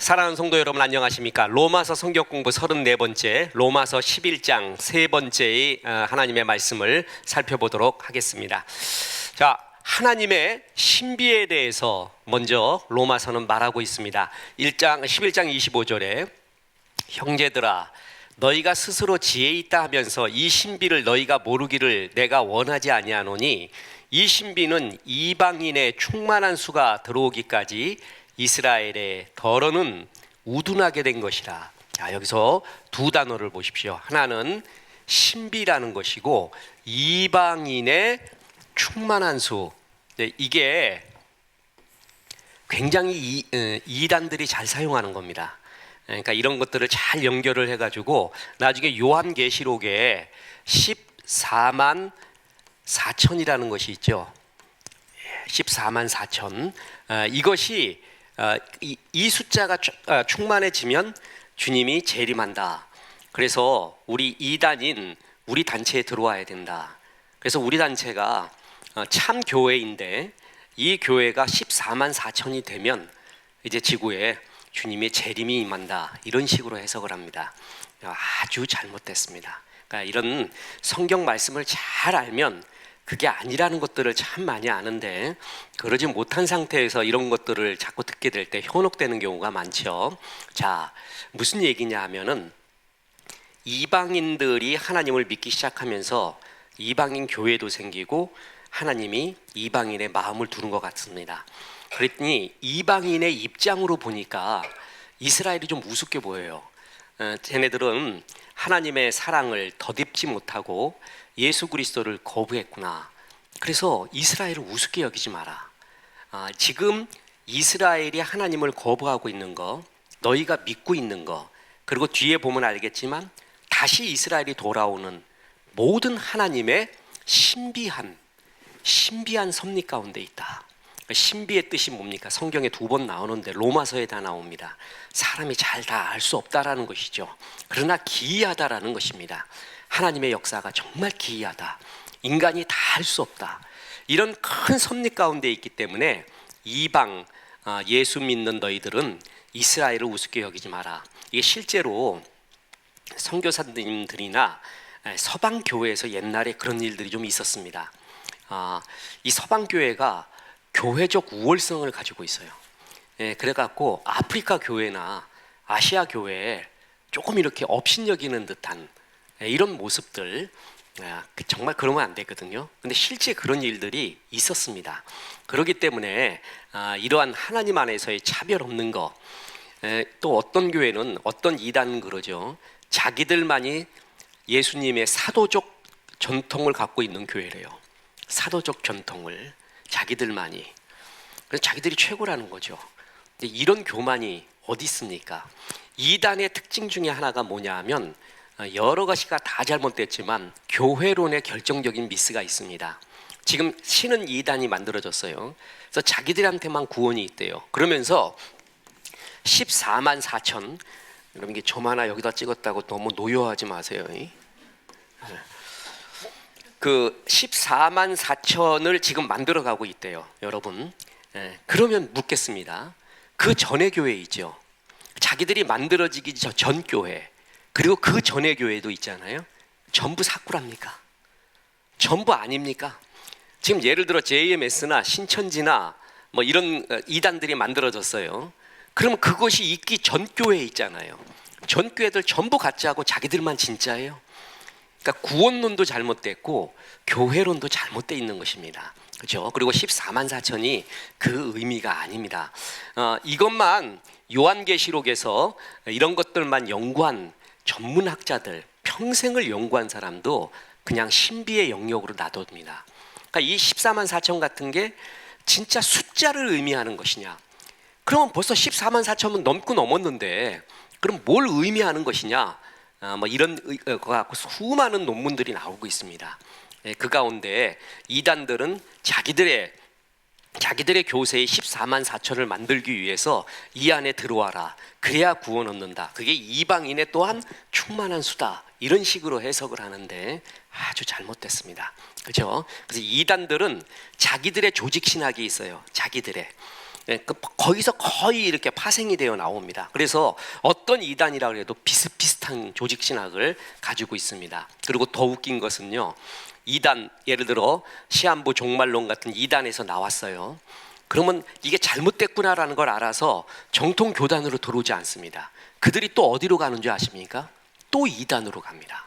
사랑하는 성도 여러분 안녕하십니까? 로마서 성경 공부 34번째, 로마서 11장 세 번째의 하나님의 말씀을 살펴보도록 하겠습니다. 자, 하나님의 신비에 대해서 먼저 로마서는 말하고 있습니다. 11장 25절에 형제들아 너희가 스스로 지혜 있다 하면서 이 신비를 너희가 모르기를 내가 원하지 아니하노니 이 신비는 이방인의 충만한 수가 들어오기까지 이스라엘의 더러는 우둔하게 된 것이라. 자, 여기서 두 단어를 보십시오. 하나는 신비라는 것이고 이방인의 충만한 수. 이게 굉장히 이단들이 잘 사용하는 겁니다. 그러니까 이런 것들을 잘 연결을 해가지고 나중에 요한계시록에 14만 4천이라는 것이 있죠. 14만 4천. 이것이 이 숫자가 충만해지면 주님이 재림한다. 그래서 우리 이단인 우리 단체에 들어와야 된다. 그래서 우리 단체가 참 교회인데 이 교회가 14만 4천이 되면 이제 지구에 주님의 재림이 임한다. 이런 식으로 해석을 합니다. 아주 잘못됐습니다. 그러니까 이런 성경 말씀을 잘 알면 그게 아니라는 것들을 참 많이 아는데 그러지 못한 상태에서 이런 것들을 자꾸 듣게 될 때 현혹되는 경우가 많죠. 자, 무슨 얘기냐 하면은 이방인들이 하나님을 믿기 시작하면서 이방인 교회도 생기고 하나님이 이방인의 마음을 두는 것 같습니다. 그랬더니 이방인의 입장으로 보니까 이스라엘이 좀 우습게 보여요. 쟤네들은 하나님의 사랑을 덧입지 못하고 예수 그리스도를 거부했구나. 그래서 이스라엘을 우습게 여기지 마라. 지금 이스라엘이 하나님을 거부하고 있는 거, 너희가 믿고 있는 거, 그리고 뒤에 보면 알겠지만 다시 이스라엘이 돌아오는 모든 하나님의 신비한 섭리 가운데 있다. 신비의 뜻이 뭡니까? 성경에 2번 나오는데 로마서에 다 나옵니다. 사람이 잘 다 알 수 없다라는 것이죠. 그러나 기이하다라는 것입니다. 하나님의 역사가 정말 기이하다. 인간이 다 할 수 없다. 이런 큰 섭리 가운데 있기 때문에 이방 예수 믿는 너희들은 이스라엘을 우습게 여기지 마라. 이게 실제로 선교사님들이나 서방 교회에서 옛날에 그런 일들이 좀 있었습니다. 이 서방 교회가 교회적 우월성을 가지고 있어요. 그래갖고 아프리카 교회나 아시아 교회에 조금 이렇게 업신여기는 듯한 이런 모습들, 정말 그러면 안 되거든요. 근데 실제 그런 일들이 있었습니다. 그렇기 때문에 이러한 하나님 안에서의 차별 없는 거, 또 어떤 교회는 어떤 이단은 그러죠. 자기들만이 예수님의 사도적 전통을 갖고 있는 교회래요. 사도적 전통을 자기들만이, 그래서 자기들이 최고라는 거죠. 근데 이런 교만이 어디 있습니까? 이단의 특징 중에 하나가 뭐냐 하면 여러 가지가 다 잘못됐지만 교회론의 결정적인 미스가 있습니다. 지금 신은 이단이 만들어졌어요. 그래서 자기들한테만 구원이 있대요. 그러면서 14만 4천, 여러분 이게 점 하나 여기다 찍었다고 너무 노여워하지 마세요. 그 14만 4천을 지금 만들어가고 있대요, 여러분. 그러면 묻겠습니다. 그 전의 교회 있죠. 자기들이 만들어지기 전 교회, 그리고 그 전의 교회도 있잖아요. 전부 사꾸랍니까? 전부 아닙니까? 지금 예를 들어 JMS나 신천지나 뭐 이런 이단들이 만들어졌어요. 그러면 그것이 있기 전 교회에 있잖아요. 전 교회들 전부 가짜고 자기들만 진짜예요. 그러니까 구원론도 잘못됐고 교회론도 잘못되어 있는 것입니다. 그렇죠? 그리고 14만 4천이 그 의미가 아닙니다. 이것만 요한계시록에서 이런 것들만 연구한 전문학자들, 평생을 연구한 사람도 그냥 신비의 영역으로 놔둡니다. 그러니까 이 14만 4천 같은 게 진짜 숫자를 의미하는 것이냐? 그러면 벌써 14만 4천은 넘었는데 그럼 뭘 의미하는 것이냐? 뭐 이런 거 갖고 수많은 논문들이 나오고 있습니다. 그 가운데 이단들은 자기들의 교세의 14만 4천을 만들기 위해서 이 안에 들어와라. 그래야 구원 얻는다. 그게 이방인의 또한 충만한 수다. 이런 식으로 해석을 하는데 아주 잘못됐습니다. 그렇죠? 그래서 이단들은 자기들의 조직 신학이 있어요. 자기들의. 거기서 거의 이렇게 파생이 되어 나옵니다. 그래서 어떤 이단이라 해도 비슷비슷한 조직 신학을 가지고 있습니다. 그리고 더 웃긴 것은요, 이단, 예를 들어 시한부 종말론 같은 이단에서 나왔어요. 그러면 이게 잘못됐구나라는 걸 알아서 정통 교단으로 들어오지 않습니다. 그들이 또 어디로 가는 줄 아십니까? 또 이단으로 갑니다.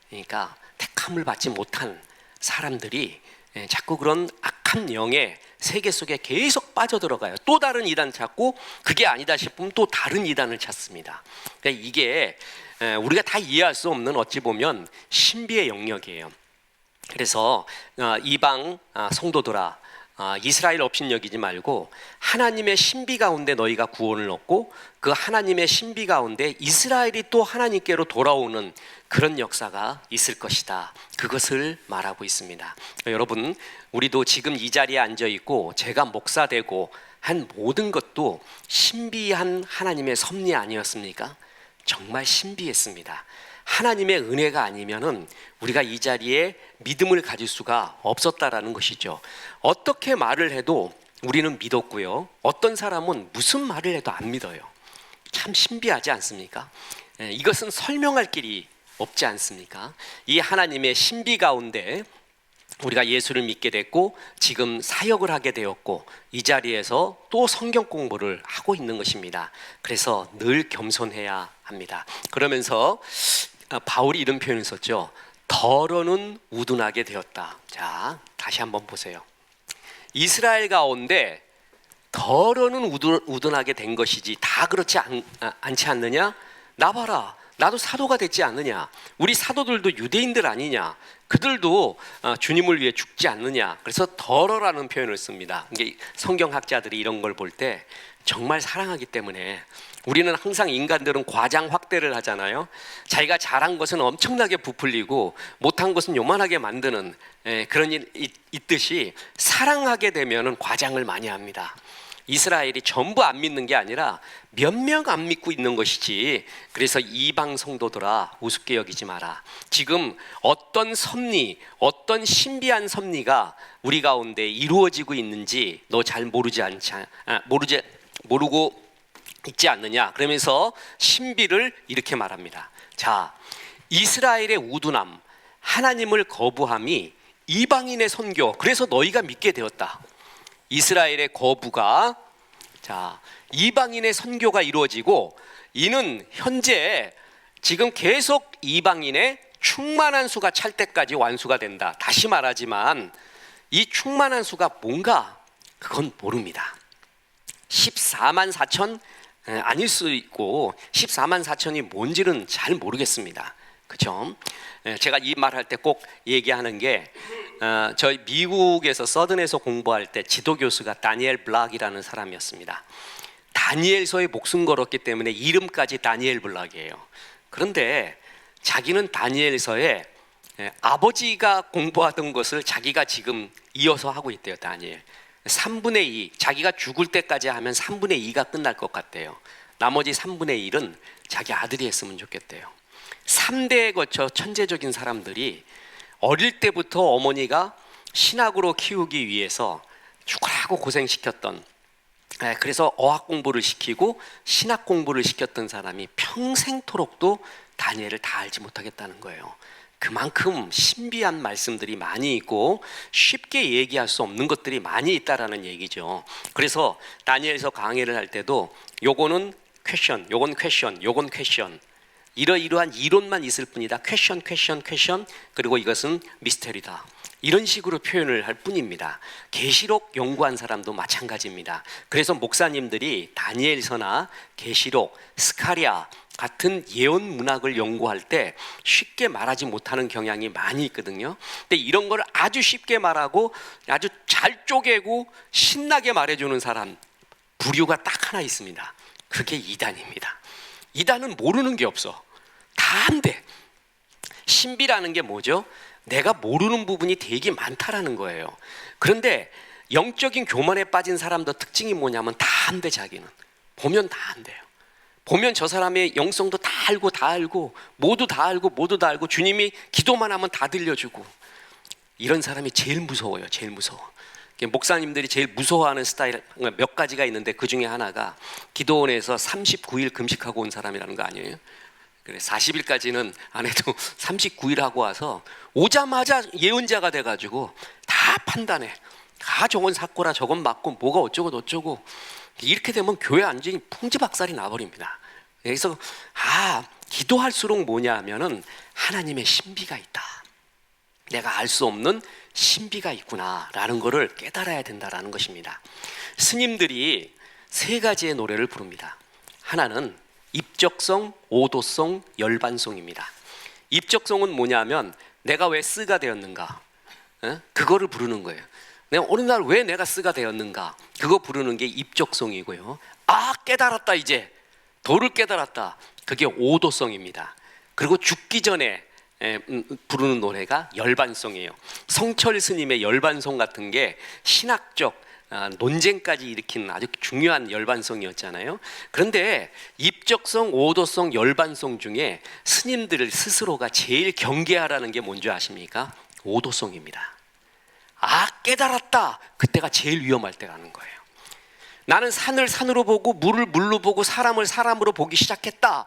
그러니까 택함을 받지 못한 사람들이 자꾸 그런 악한 영의 세계 속에 계속 빠져들어가요. 또 다른 이단 찾고 그게 아니다 싶으면 또 다른 이단을 찾습니다. 그러니까 이게 우리가 다 이해할 수 없는, 어찌 보면 신비의 영역이에요. 그래서 이방 성도들아, 이스라엘 없인 여기지 말고 하나님의 신비 가운데 너희가 구원을 얻고 그 하나님의 신비 가운데 이스라엘이 또 하나님께로 돌아오는 그런 역사가 있을 것이다. 그것을 말하고 있습니다. 여러분, 우리도 지금 이 자리에 앉아 있고 제가 목사되고 한 모든 것도 신비한 하나님의 섭리 아니었습니까? 정말 신비했습니다. 하나님의 은혜가 아니면은 우리가 이 자리에 믿음을 가질 수가 없었다라는 것이죠. 어떻게 말을 해도 우리는 믿었고요, 어떤 사람은 무슨 말을 해도 안 믿어요. 참 신비하지 않습니까? 이것은 설명할 길이 없지 않습니까? 이 하나님의 신비 가운데 우리가 예수를 믿게 됐고 지금 사역을 하게 되었고 이 자리에서 또 성경 공부를 하고 있는 것입니다. 그래서 늘 겸손해야 합니다. 그러면서 바울이 이런 표현을 썼죠. 더러는 우둔하게 되었다. 자, 다시 한번 보세요. 이스라엘 가운데 더러는 우둔하게 된 것이지 다 그렇지 않지 않느냐? 나 봐라, 나도 사도가 됐지 않느냐? 우리 사도들도 유대인들 아니냐? 그들도 주님을 위해 죽지 않느냐? 그래서 더러라는 표현을 씁니다. 이게 성경학자들이 이런 걸 볼 때 정말 사랑하기 때문에, 우리는 항상 인간들은 과장 확대를 하잖아요. 자기가 잘한 것은 엄청나게 부풀리고 못한 것은 요만하게 만드는 그런 일 있듯이 사랑하게 되면은 과장을 많이 합니다. 이스라엘이 전부 안 믿는 게 아니라 몇 명 안 믿고 있는 것이지. 그래서 이방 성도들아, 우습게 여기지 마라. 지금 어떤 섭리, 어떤 신비한 섭리가 우리 가운데 이루어지고 있는지 너 잘 모르고 있지 않느냐. 그러면서 신비를 이렇게 말합니다. 자, 이스라엘의 우둔함, 하나님을 거부함이 이방인의 선교, 그래서 너희가 믿게 되었다. 이스라엘의 거부가, 자, 이방인의 선교가 이루어지고, 이는 현재 지금 계속 이방인의 충만한 수가 찰 때까지 완수가 된다. 다시 말하지만 이 충만한 수가 뭔가 그건 모릅니다. 14만 4천 아닐 수 있고 14만 4천이 뭔지는 잘 모르겠습니다. 그렇죠? 제가 이 말할 때 꼭 얘기하는 게, 저희 미국에서 서든에서 공부할 때 지도 교수가 다니엘 블락이라는 사람이었습니다. 다니엘서에 목숨 걸었기 때문에 이름까지 다니엘 블락이에요. 그런데 자기는 다니엘서에 아버지가 공부하던 것을 자기가 지금 이어서 하고 있대요. 다니엘 3분의 2, 자기가 죽을 때까지 하면 3분의 2가 끝날 것 같대요. 나머지 3분의 1은 자기 아들이 했으면 좋겠대요. 3대에 거쳐 천재적인 사람들이 어릴 때부터 어머니가 신학으로 키우기 위해서 죽으라고 고생시켰던, 그래서 어학 공부를 시키고 신학 공부를 시켰던 사람이 평생토록도 다니엘을 다 알지 못하겠다는 거예요. 그만큼 신비한 말씀들이 많이 있고 쉽게 얘기할 수 없는 것들이 많이 있다라는 얘기죠. 그래서 다니엘서 강의를 할 때도 요거는 퀘션, 요건 퀘션, 요건 퀘션, 이러이러한 이론만 있을 뿐이다. 퀘션, 퀘션, 퀘션, 그리고 이것은 미스테리다. 이런 식으로 표현을 할 뿐입니다. 계시록 연구한 사람도 마찬가지입니다. 그래서 목사님들이 다니엘서나 계시록, 스가랴 같은 예언 문학을 연구할 때 쉽게 말하지 못하는 경향이 많이 있거든요. 근데 이런 걸 아주 쉽게 말하고 아주 잘 쪼개고 신나게 말해주는 사람, 부류가 딱 하나 있습니다. 그게 이단입니다. 이단은 모르는 게 없어. 다 안 돼. 신비라는 게 뭐죠? 내가 모르는 부분이 되게 많다라는 거예요. 그런데 영적인 교만에 빠진 사람들 특징이 뭐냐면 다 안 돼. 자기는 보면 다 안 돼요. 보면 저 사람의 영성도 다 알고 모두 다 알고 주님이 기도만 하면 다 들려주고, 이런 사람이 제일 무서워요. 제일 무서워. 목사님들이 제일 무서워하는 스타일 몇 가지가 있는데 그 중에 하나가 기도원에서 39일 금식하고 온 사람이라는 거 아니에요? 그래 40일까지는 안 해도 39일 하고 와서 오자마자 예언자가 돼가지고 다 판단해. 다 저건 사고라 저건 맞고 뭐가 어쩌고 저쩌고 이렇게 되면 교회 완전히 풍지박살이 나버립니다. 그래서 기도할수록 뭐냐 하면은 하나님의 신비가 있다. 내가 알 수 없는 신비가 있구나라는 것을 깨달아야 된다라는 것입니다. 스님들이 세 가지의 노래를 부릅니다. 하나는 입적송, 오도송, 열반송입니다. 입적송은 뭐냐면 내가 왜 쓰가 되었는가, 그거를 부르는 거예요. 내가 어느 날 왜 내가 쓰가 되었는가, 그거 부르는 게 입적송이고요. 깨달았다, 이제 도를 깨달았다, 그게 오도송입니다. 그리고 죽기 전에 부르는 노래가 열반송이에요. 성철 스님의 열반송 같은 게 신학적 논쟁까지 일으키는 아주 중요한 열반송이었잖아요. 그런데 입적송, 오도송, 열반송 중에 스님들 스스로가 제일 경계하라는 게 뭔지 아십니까? 오도송입니다. 깨달았다, 그때가 제일 위험할 때라는 거예요. 나는 산을 산으로 보고 물을 물로 보고 사람을 사람으로 보기 시작했다,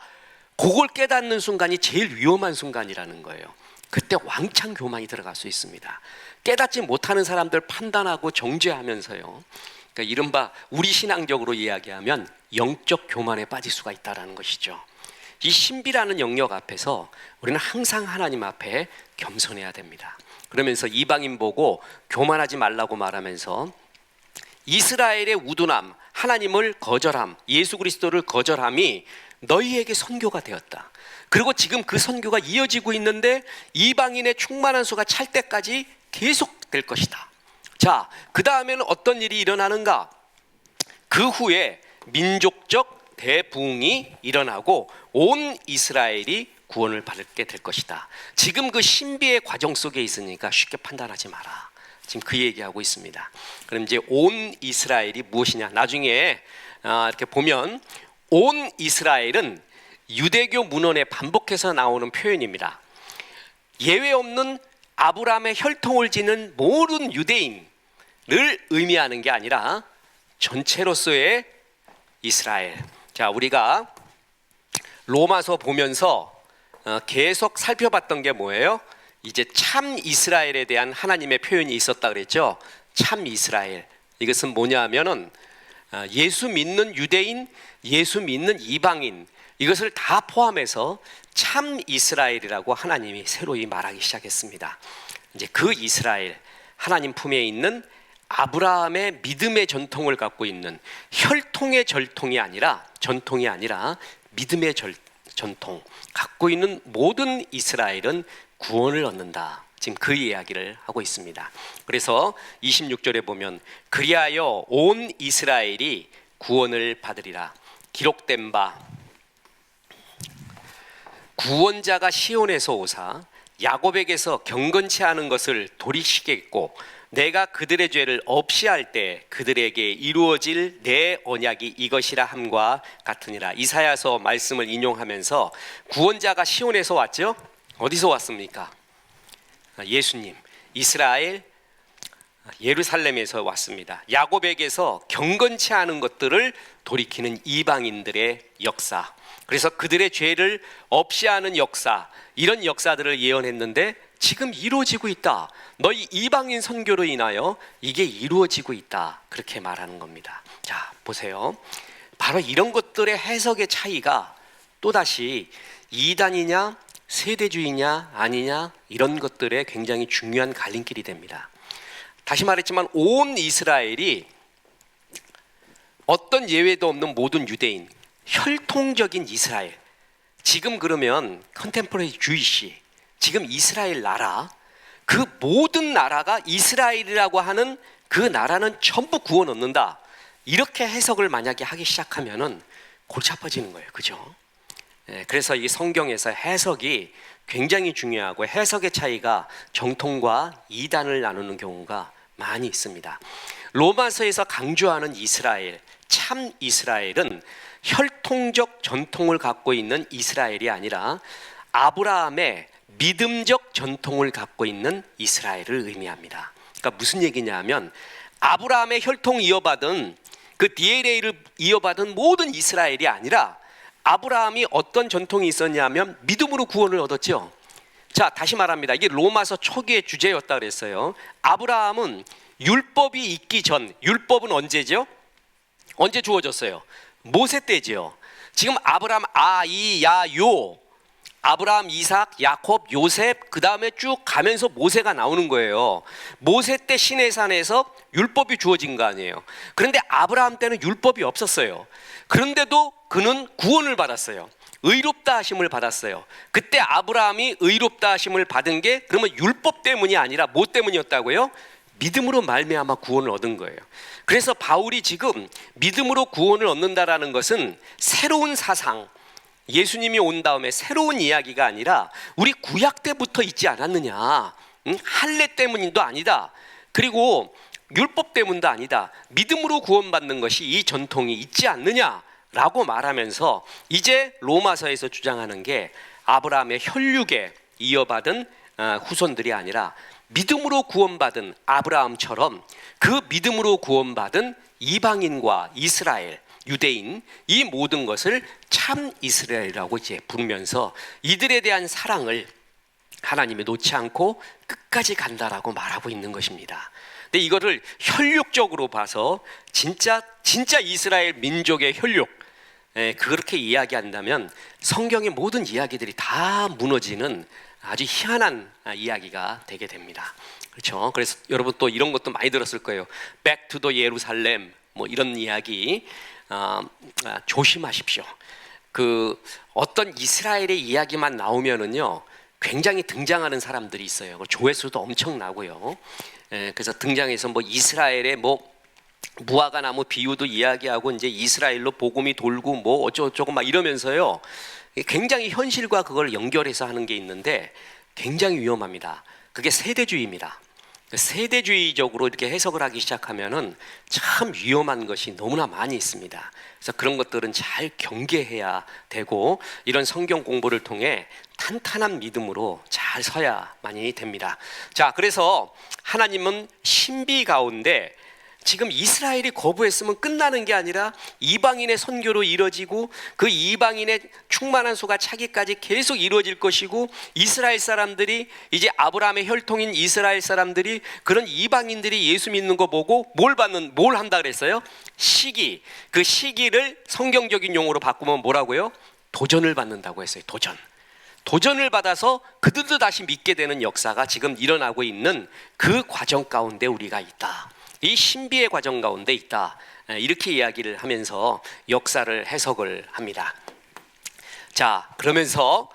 그걸 깨닫는 순간이 제일 위험한 순간이라는 거예요. 그때 왕창 교만이 들어갈 수 있습니다. 깨닫지 못하는 사람들 판단하고 정죄하면서요, 그러니까 이른바 우리 신앙적으로 이야기하면 영적 교만에 빠질 수가 있다는 것이죠. 이 신비라는 영역 앞에서 우리는 항상 하나님 앞에 겸손해야 됩니다. 그러면서 이방인 보고 교만하지 말라고 말하면서 이스라엘의 우둔함, 하나님을 거절함, 예수 그리스도를 거절함이 너희에게 선교가 되었다. 그리고 지금 그 선교가 이어지고 있는데 이방인의 충만한 수가 찰 때까지 계속될 것이다. 자, 그 다음에는 어떤 일이 일어나는가? 그 후에 민족적 대부흥이 일어나고 온 이스라엘이 구원을 받게 될 것이다. 지금 그 신비의 과정 속에 있으니까 쉽게 판단하지 마라. 지금 그 얘기하고 있습니다. 그럼 이제 온 이스라엘이 무엇이냐? 나중에 이렇게 보면 온 이스라엘은 유대교 문헌에 반복해서 나오는 표현입니다. 예외 없는 아브라함의 혈통을 지는 모든 유대인을 의미하는 게 아니라 전체로서의 이스라엘. 자, 우리가 로마서 보면서 계속 살펴봤던 게 뭐예요? 이제 참 이스라엘에 대한 하나님의 표현이 있었다 그랬죠. 참 이스라엘, 이것은 뭐냐 하면은 예수 믿는 유대인, 예수 믿는 이방인, 이것을 다 포함해서 참 이스라엘이라고 하나님이 새로이 말하기 시작했습니다. 이제 그 이스라엘, 하나님 품에 있는 아브라함의 믿음의 전통을 갖고 있는 혈통의 전통이 아니라 믿음의 전통 갖고 있는 모든 이스라엘은 구원을 얻는다. 지금 그 이야기를 하고 있습니다. 그래서 26절에 보면 그리하여 온 이스라엘이 구원을 받으리라. 기록된 바 구원자가 시온에서 오사 야곱에게서 경건치 않은 것을 돌이키겠고 내가 그들의 죄를 없이 할 때 그들에게 이루어질 내 언약이 이것이라 함과 같으니라. 이사야서 말씀을 인용하면서 구원자가 시온에서 왔죠? 어디서 왔습니까? 예수님, 이스라엘 예루살렘에서 왔습니다. 야곱에게서 경건치 않은 것들을 돌이키는 이방인들의 역사, 그래서 그들의 죄를 없이 하는 역사, 이런 역사들을 예언했는데 지금 이루어지고 있다. 너희 이방인 선교로 인하여 이게 이루어지고 있다. 그렇게 말하는 겁니다. 자, 보세요. 바로 이런 것들의 해석의 차이가 또다시 이단이냐 세대주의냐 아니냐, 이런 것들의 굉장히 중요한 갈림길이 됩니다. 다시 말했지만 온 이스라엘이 어떤 예외도 없는 모든 유대인, 혈통적인 이스라엘, 지금 그러면 컨템포러리 주이시, 지금 이스라엘 나라, 그 모든 나라가 이스라엘이라고 하는 그 나라는 전부 구원 얻는다, 이렇게 해석을 만약에 하기 시작하면은 골치 아파지는 거예요. 그죠? 그래서 이 성경에서 해석이 굉장히 중요하고 해석의 차이가 정통과 이단을 나누는 경우가 많이 있습니다. 로마서에서 강조하는 이스라엘, 참 이스라엘은 혈통적 전통을 갖고 있는 이스라엘이 아니라 아브라함의 믿음적 전통을 갖고 있는 이스라엘을 의미합니다. 그러니까 무슨 얘기냐 하면 아브라함의 혈통 이어받은 그 DNA를 이어받은 모든 이스라엘이 아니라 아브라함이 어떤 전통이 있었냐면 믿음으로 구원을 얻었죠. 자, 다시 말합니다. 이게 로마서 초기의 주제였다 그랬어요. 아브라함은 율법이 있기 전, 율법은 언제죠? 언제 주어졌어요? 모세 때지요. 지금 아브라함 요 아브라함, 이삭, 야콥, 요셉, 그 다음에 쭉 가면서 모세가 나오는 거예요. 모세 때 시내산에서 율법이 주어진 거 아니에요. 그런데 아브라함 때는 율법이 없었어요. 그런데도 그는 구원을 받았어요. 의롭다 하심을 받았어요. 그때 아브라함이 의롭다 하심을 받은 게 그러면 율법 때문이 아니라 뭐 때문이었다고요? 믿음으로 말미암아 구원을 얻은 거예요. 그래서 바울이 지금 믿음으로 구원을 얻는다라는 것은 새로운 사상, 예수님이 온 다음에 새로운 이야기가 아니라 우리 구약 때부터 있지 않았느냐, 할례 때문도 아니다, 그리고 율법 때문도 아니다, 믿음으로 구원받는 것이 이 전통이 있지 않느냐라고 말하면서 이제 로마서에서 주장하는 게 아브라함의 혈육에 이어받은 후손들이 아니라 믿음으로 구원받은 아브라함처럼 그 믿음으로 구원받은 이방인과 이스라엘, 유대인, 이 모든 것을 참 이스라엘이라고 이제 부르면서 이들에 대한 사랑을 하나님이 놓지 않고 끝까지 간다라고 말하고 있는 것입니다. 근데 이거를 혈육적으로 봐서 진짜 이스라엘 민족의 혈육, 그렇게 이야기한다면 성경의 모든 이야기들이 다 무너지는 아주 희한한 이야기가 되게 됩니다. 그렇죠? 그래서 여러분 또 이런 것도 많이 들었을 거예요. Back to the 예루살렘, 뭐 이런 이야기. 조심하십시오. 그 어떤 이스라엘의 이야기만 나오면은요, 굉장히 등장하는 사람들이 있어요. 조회수도 엄청나고요. 그래서 등장해서 뭐 이스라엘의 뭐 무화과 나무 비유도 이야기하고 이제 이스라엘로 복음이 돌고 뭐 어쩌고저쩌고 막 이러면서요, 굉장히 현실과 그걸 연결해서 하는 게 있는데 굉장히 위험합니다. 그게 세대주의입니다. 세대주의적으로 이렇게 해석을 하기 시작하면은 참 위험한 것이 너무나 많이 있습니다. 그래서 그런 것들은 잘 경계해야 되고 이런 성경 공부를 통해 탄탄한 믿음으로 잘 서야만이 됩니다. 자, 그래서 하나님은 신비 가운데 지금 이스라엘이 거부했으면 끝나는 게 아니라 이방인의 선교로 이루어지고 그 이방인의 충만한 소가 차기까지 계속 이루어질 것이고, 이스라엘 사람들이 이제 아브라함의 혈통인 이스라엘 사람들이 그런 이방인들이 예수 믿는 거 보고 뭘 한다 그랬어요? 시기. 그 시기를 성경적인 용어로 바꾸면 뭐라고요? 도전을 받는다고 했어요. 도전을 받아서 그들도 다시 믿게 되는 역사가 지금 일어나고 있는 그 과정 가운데 우리가 있다. 이 신비의 과정 가운데 있다, 이렇게 이야기를 하면서 역사를 해석을 합니다. 자, 그러면서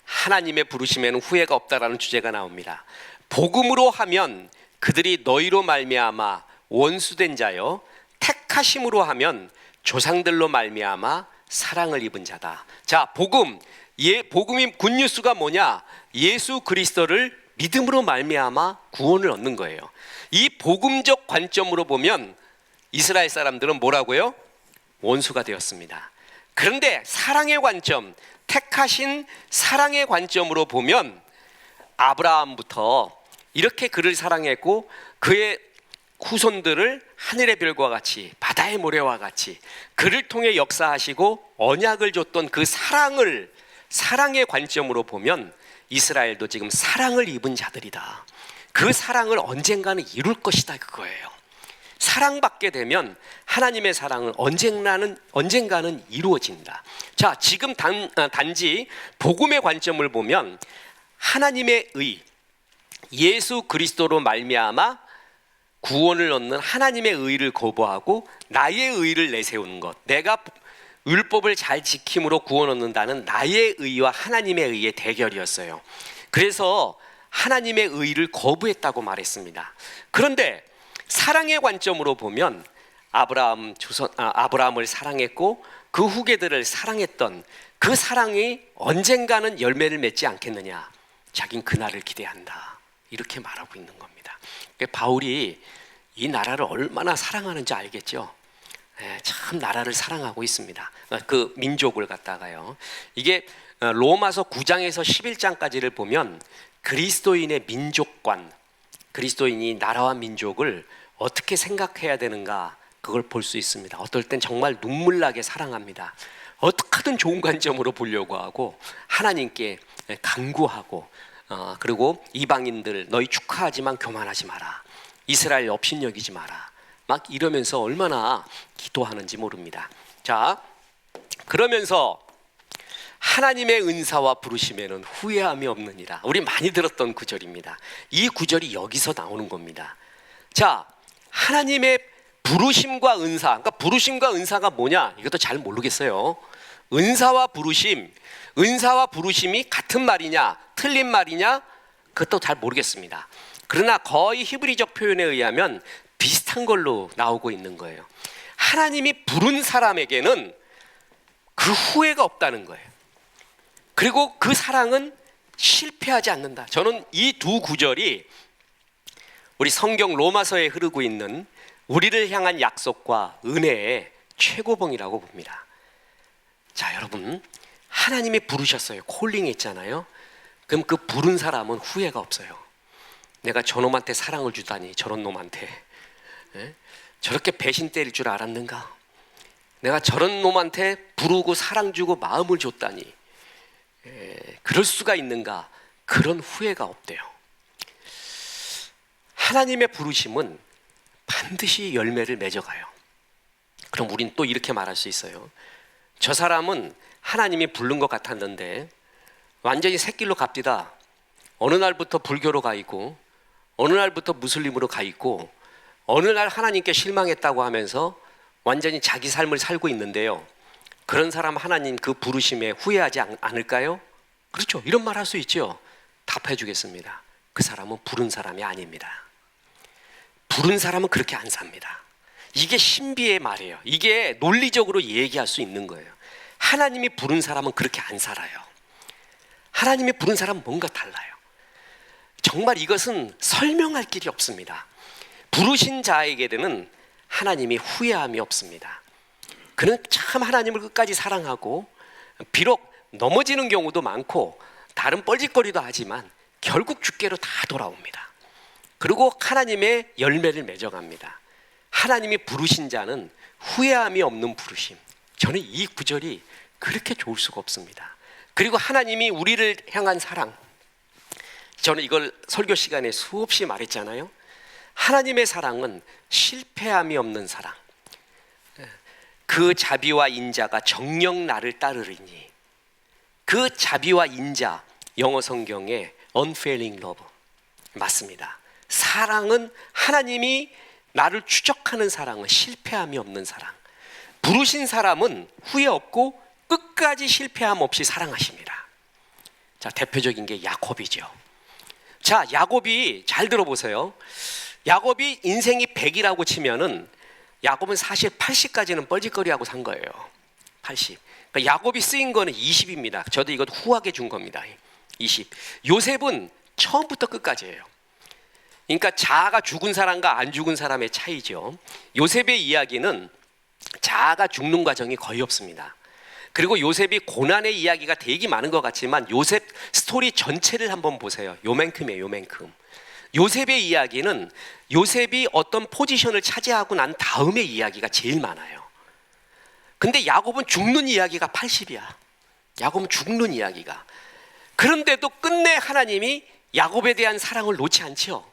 하나님의 부르심에는 후회가 없다라는 주제가 나옵니다. 복음으로 하면 그들이 너희로 말미암아 원수된 자요, 택하심으로 하면 조상들로 말미암아 사랑을 입은 자다. 자, 복음이 굿뉴스가 뭐냐? 예수 그리스도를 믿음으로 말미암아 구원을 얻는 거예요. 이 복음적 관점으로 보면 이스라엘 사람들은 뭐라고요? 원수가 되었습니다. 그런데 사랑의 관점, 택하신 사랑의 관점으로 보면 아브라함부터 이렇게 그를 사랑했고 그의 후손들을 하늘의 별과 같이 바다의 모래와 같이 그를 통해 역사하시고 언약을 줬던 그 사랑의 관점으로 보면 이스라엘도 지금 사랑을 입은 자들이다. 그 사랑을 언젠가는 이룰 것이다, 그거예요. 사랑받게 되면 하나님의 사랑은 언젠가는 이루어진다. 자, 지금 단지 복음의 관점을 보면 하나님의 의, 예수 그리스도로 말미암아 구원을 얻는 하나님의 의를 거부하고 나의 의를 내세우는 것, 내가 율법을 잘 지킴으로 구원 얻는다는 나의 의와 하나님의 의의 대결이었어요. 그래서 하나님의 의를 거부했다고 말했습니다. 그런데 사랑의 관점으로 보면 아브라함을 사랑했고 그 후계들을 사랑했던 그 사랑이 언젠가는 열매를 맺지 않겠느냐, 자긴 그날을 기대한다, 이렇게 말하고 있는 겁니다. 바울이 이 나라를 얼마나 사랑하는지 알겠죠? 참 나라를 사랑하고 있습니다. 그 민족을 갖다가요. 이게 로마서 9장에서 11장까지를 보면 그리스도인의 민족관, 그리스도인이 나라와 민족을 어떻게 생각해야 되는가, 그걸 볼 수 있습니다. 어떨 땐 정말 눈물나게 사랑합니다. 어떻게든 좋은 관점으로 보려고 하고 하나님께 간구하고, 그리고 이방인들 너희 축하하지만 교만하지 마라, 이스라엘 업신여기지 마라, 막 이러면서 얼마나 기도하는지 모릅니다. 자, 그러면서 하나님의 은사와 부르심에는 후회함이 없느니라. 우리 많이 들었던 구절입니다. 이 구절이 여기서 나오는 겁니다. 자, 하나님의 부르심과 은사, 그러니까 부르심과 은사가 뭐냐, 이것도 잘 모르겠어요. 은사와 부르심, 은사와 부르심이 같은 말이냐 틀린 말이냐, 그것도 잘 모르겠습니다. 그러나 거의 히브리적 표현에 의하면 비슷한 걸로 나오고 있는 거예요. 하나님이 부른 사람에게는 그 후회가 없다는 거예요. 그리고 그 사랑은 실패하지 않는다. 저는 이 두 구절이 우리 성경 로마서에 흐르고 있는 우리를 향한 약속과 은혜의 최고봉이라고 봅니다. 자, 여러분, 하나님이 부르셨어요. 콜링 있잖아요. 그럼 그 부른 사람은 후회가 없어요. 내가 저놈한테 사랑을 주다니, 저런 놈한테 저렇게 배신 때릴 줄 알았는가? 내가 저런 놈한테 부르고 사랑 주고 마음을 줬다니, 그럴 수가 있는가? 그런 후회가 없대요. 하나님의 부르심은 반드시 열매를 맺어가요. 그럼 우린 또 이렇게 말할 수 있어요. 저 사람은 하나님이 부른 것 같았는데 완전히 새길로 갑디다. 어느 날부터 불교로 가 있고, 어느 날부터 무슬림으로 가 있고, 어느 날 하나님께 실망했다고 하면서 완전히 자기 삶을 살고 있는데요, 그런 사람 하나님 그 부르심에 후회하지 않을까요? 그렇죠. 이런 말 할 수 있죠. 답해 주겠습니다. 그 사람은 부른 사람이 아닙니다. 부른 사람은 그렇게 안 삽니다. 이게 신비의 말이에요. 이게 논리적으로 얘기할 수 있는 거예요. 하나님이 부른 사람은 그렇게 안 살아요. 하나님이 부른 사람은 뭔가 달라요. 정말 이것은 설명할 길이 없습니다. 부르신 자에게는 하나님이 후회함이 없습니다. 그는 참 하나님을 끝까지 사랑하고, 비록 넘어지는 경우도 많고 다른 뻘짓거리도 하지만 결국 주께로 다 돌아옵니다. 그리고 하나님의 열매를 맺어갑니다. 하나님이 부르신 자는 후회함이 없는 부르심. 저는 이 구절이 그렇게 좋을 수가 없습니다. 그리고 하나님이 우리를 향한 사랑, 저는 이걸 설교 시간에 수없이 말했잖아요. 하나님의 사랑은 실패함이 없는 사랑. 그 자비와 인자가 정녕 나를 따르리니. 그 자비와 인자, 영어 성경에 unfailing love 맞습니다. 사랑은, 하나님이 나를 추적하는 사랑은 실패함이 없는 사랑. 부르신 사람은 후회 없고 끝까지 실패함 없이 사랑하십니다. 자, 대표적인 게 야곱이죠. 자, 야곱이, 잘 들어보세요. 야곱이 인생이 100이라고 치면은 야곱은 사실 80까지는 뻘짓거리하고 산 거예요. 80. 그러니까 야곱이 쓰인 거는 20입니다. 저도 이것 후하게 준 겁니다. 20. 요셉은 처음부터 끝까지예요. 그러니까 자아가 죽은 사람과 안 죽은 사람의 차이죠. 요셉의 이야기는 자아가 죽는 과정이 거의 없습니다. 그리고 요셉이 고난의 이야기가 되게 많은 것 같지만 요셉 스토리 전체를 한번 보세요. 요만큼이에요, 요만큼. 요셉의 이야기는 요셉이 어떤 포지션을 차지하고 난 다음의 이야기가 제일 많아요. 근데 야곱은 죽는 이야기가 80이야. 야곱은 죽는 이야기가. 그런데도 끝내 하나님이 야곱에 대한 사랑을 놓지 않죠.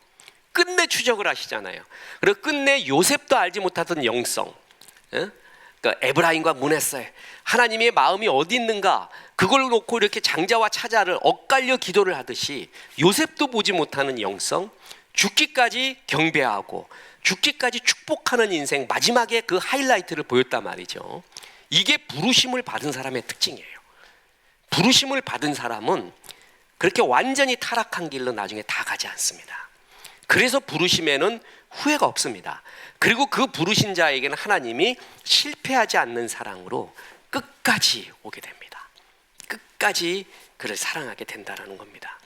끝내 추적을 하시잖아요. 그리고 끝내 요셉도 알지 못하던 영성, 그러니까 에브라임과 문에세, 하나님의 마음이 어디 있는가, 그걸 놓고 이렇게 장자와 차자를 엇갈려 기도를 하듯이 요셉도 보지 못하는 영성, 죽기까지 경배하고 죽기까지 축복하는 인생, 마지막에 그 하이라이트를 보였단 말이죠. 이게 부르심을 받은 사람의 특징이에요. 부르심을 받은 사람은 그렇게 완전히 타락한 길로 나중에 다 가지 않습니다. 그래서 부르심에는 후회가 없습니다. 그리고 그 부르신 자에게는 하나님이 실패하지 않는 사랑으로 끝까지 오게 됩니다. 끝까지 그를 사랑하게 된다는 겁니다.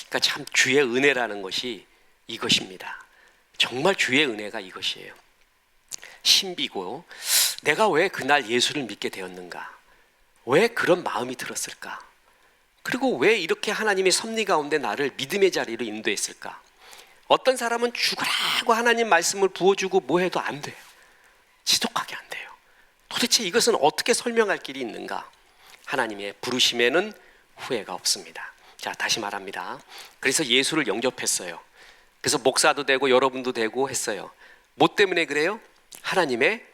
그러니까 참 주의 은혜라는 것이 이것입니다. 정말 주의 은혜가 이것이에요. 신비고, 내가 왜 그날 예수를 믿게 되었는가? 왜 그런 마음이 들었을까? 그리고 왜 이렇게 하나님의 섭리 가운데 나를 믿음의 자리로 인도했을까? 어떤 사람은 죽으라고 하나님 말씀을 부어주고 뭐 해도 안 돼요. 지독하게 안 돼요. 도대체 이것은 어떻게 설명할 길이 있는가? 하나님의 부르심에는 후회가 없습니다. 자, 다시 말합니다. 그래서 예수를 영접했어요. 그래서 목사도 되고 여러분도 되고 했어요. 뭐 때문에 그래요? 하나님의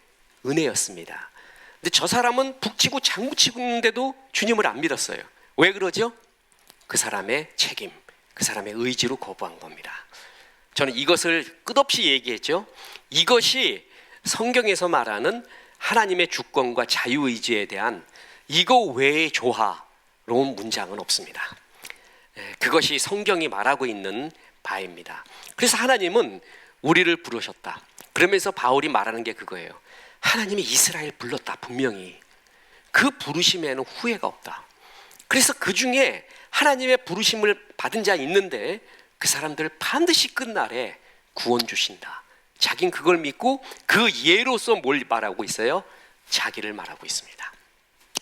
은혜였습니다. 근데 저 사람은 북치고 장구치고 있는데도 주님을 안 믿었어요. 왜 그러죠? 그 사람의 책임, 그 사람의 의지로 거부한 겁니다. 저는 이것을 끝없이 얘기했죠. 이것이 성경에서 말하는 하나님의 주권과 자유의지에 대한 이거 외의 조화로운 문장은 없습니다. 그것이 성경이 말하고 있는 바입니다. 그래서 하나님은 우리를 부르셨다. 그러면서 바울이 말하는 게 그거예요. 하나님이 이스라엘 불렀다. 분명히 그 부르심에는 후회가 없다. 그래서 그 중에 하나님의 부르심을 받은 자 있는데 그 사람들 반드시 끝날에 구원 주신다. 자긴 그걸 믿고 그 예로서 뭘 말하고 있어요? 자기를 말하고 있습니다.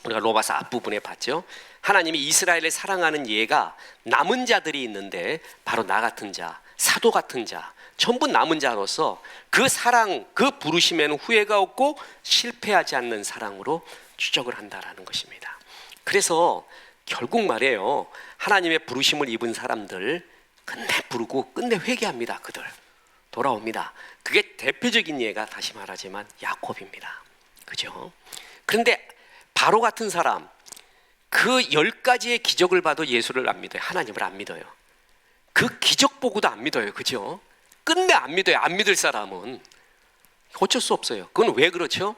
우리가 로마서 앞부분에 봤죠. 하나님이 이스라엘을 사랑하는 예가 남은 자들이 있는데 바로 나 같은 자, 사도 같은 자, 전부 남은 자로서 그 사랑, 그 부르심에는 후회가 없고 실패하지 않는 사랑으로 추적을 한다라는 것입니다. 그래서 결국 말이에요. 하나님의 부르심을 입은 사람들 끝내 부르고 끝내 회개합니다. 그들 돌아옵니다. 그게 대표적인 예가 다시 말하지만 야곱입니다. 그죠? 그런데 바로 같은 사람 그 10가지의 기적을 봐도 예수를 안 믿어요. 하나님을 안 믿어요. 그 기적 보고도 안 믿어요. 그죠? 끝내 안 믿어요. 안 믿을 사람은 어쩔 수 없어요. 그건 왜 그렇죠?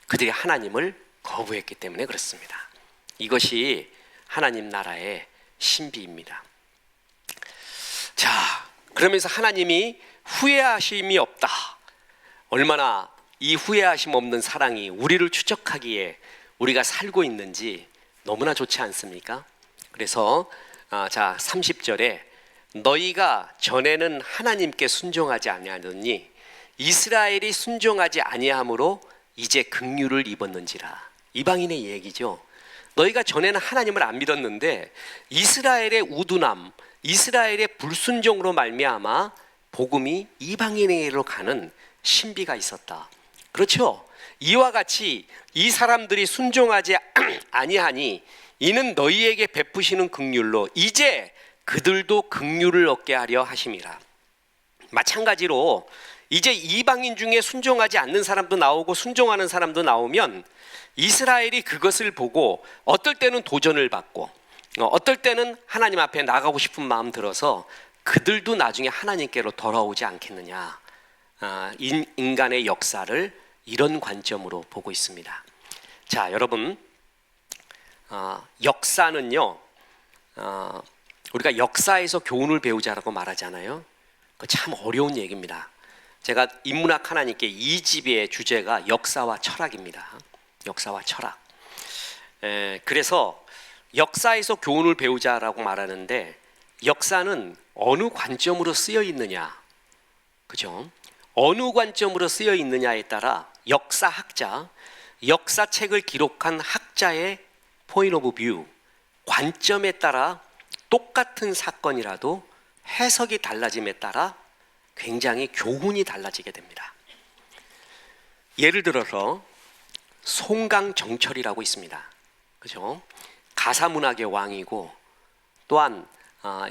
그들이 하나님을 거부했기 때문에 그렇습니다. 이것이 하나님 나라의 신비입니다. 자, 그러면서 하나님이 후회하심이 없다. 얼마나 이 후회하심 없는 사랑이 우리를 추적하기에 우리가 살고 있는지 너무나 좋지 않습니까? 그래서 자 30절에 너희가 전에는 하나님께 순종하지 아니하더니 이스라엘이 순종하지 아니함으로 이제 긍휼을 입었는지라. 이방인의 얘기죠. 너희가 전에는 하나님을 안 믿었는데 이스라엘의 우둔함, 이스라엘의 불순종으로 말미암아 복음이 이방인에게로 가는 신비가 있었다. 그렇죠? 이와 같이 이 사람들이 순종하지 아니하니 이는 너희에게 베푸시는 긍휼로 이제 그들도 긍휼을 얻게 하려 하심이라. 마찬가지로 이제 이방인 중에 순종하지 않는 사람도 나오고 순종하는 사람도 나오면 이스라엘이 그것을 보고 어떨 때는 도전을 받고 어떨 때는 하나님 앞에 나가고 싶은 마음 들어서 그들도 나중에 하나님께로 돌아오지 않겠느냐. 인간의 역사를 이런 관점으로 보고 있습니다. 자, 여러분, 역사는요, 우리가 역사에서 교훈을 배우자라고 말하잖아요. 참 어려운 얘기입니다. 제가 인문학 하나님께 2집의 주제가 역사와 철학입니다. 역사와 철학. 그래서 역사에서 교훈을 배우자라고 말하는데 역사는 어느 관점으로 쓰여 있느냐, 그죠? 어느 관점으로 쓰여 있느냐에 따라 역사학자, 역사책을 기록한 학자의 point of view, 관점에 따라 똑같은 사건이라도 해석이 달라짐에 따라 굉장히 교훈이 달라지게 됩니다. 예를 들어서 송강정철이라고 있습니다. 그죠? 가사문학의 왕이고 또한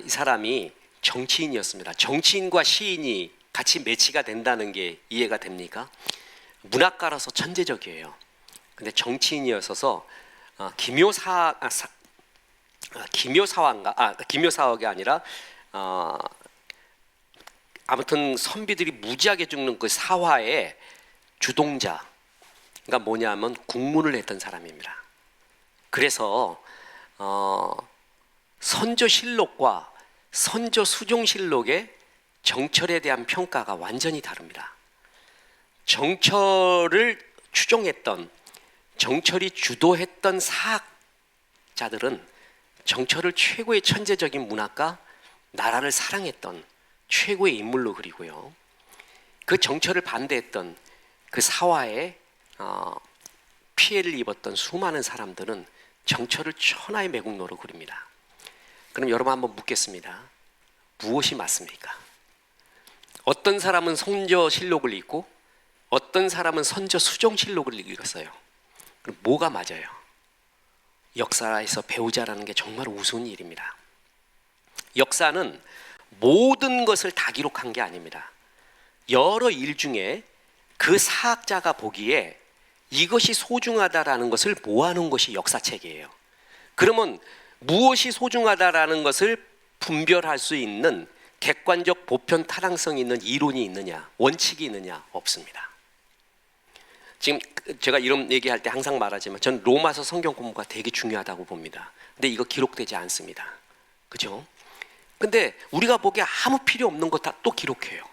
이 사람이 정치인이었습니다. 정치인과 시인이 같이 매치가 된다는 게 이해가 됩니까? 문학가라서 천재적이에요. 근데 정치인이었어서 기묘사화가 아니라 아무튼 선비들이 무지하게 죽는 그 사화의 주동자, 그러니까 뭐냐면 국문을 했던 사람입니다. 그래서 선조실록과 선조수종실록의 정철에 대한 평가가 완전히 다릅니다. 정철을 추종했던, 정철이 주도했던 사학자들은 정철을 최고의 천재적인 문학가, 나라를 사랑했던 최고의 인물로 그리고요, 그 정철을 반대했던 그 사화에 피해를 입었던 수많은 사람들은 정철을 천하의 매국노로 그립니다. 그럼 여러분 한번 묻겠습니다. 무엇이 맞습니까? 어떤 사람은 선조실록을 읽고 어떤 사람은 선조수종실록을 읽었어요. 그럼 뭐가 맞아요? 역사에서 배우자라는 게 정말 우스운 일입니다. 역사는 모든 것을 다 기록한 게 아닙니다. 여러 일 중에 그 사학자가 보기에 이것이 소중하다라는 것을 모아놓은 것이 역사책이에요. 그러면 무엇이 소중하다라는 것을 분별할 수 있는 객관적 보편 타당성이 있는 이론이 있느냐, 원칙이 있느냐? 없습니다. 지금 제가 이런 얘기할 때 항상 말하지만 전 로마서 성경 공부가 되게 중요하다고 봅니다. 근데 이거 기록되지 않습니다. 그죠? 근데 우리가 보기에 아무 필요 없는 거 다 또 기록해요.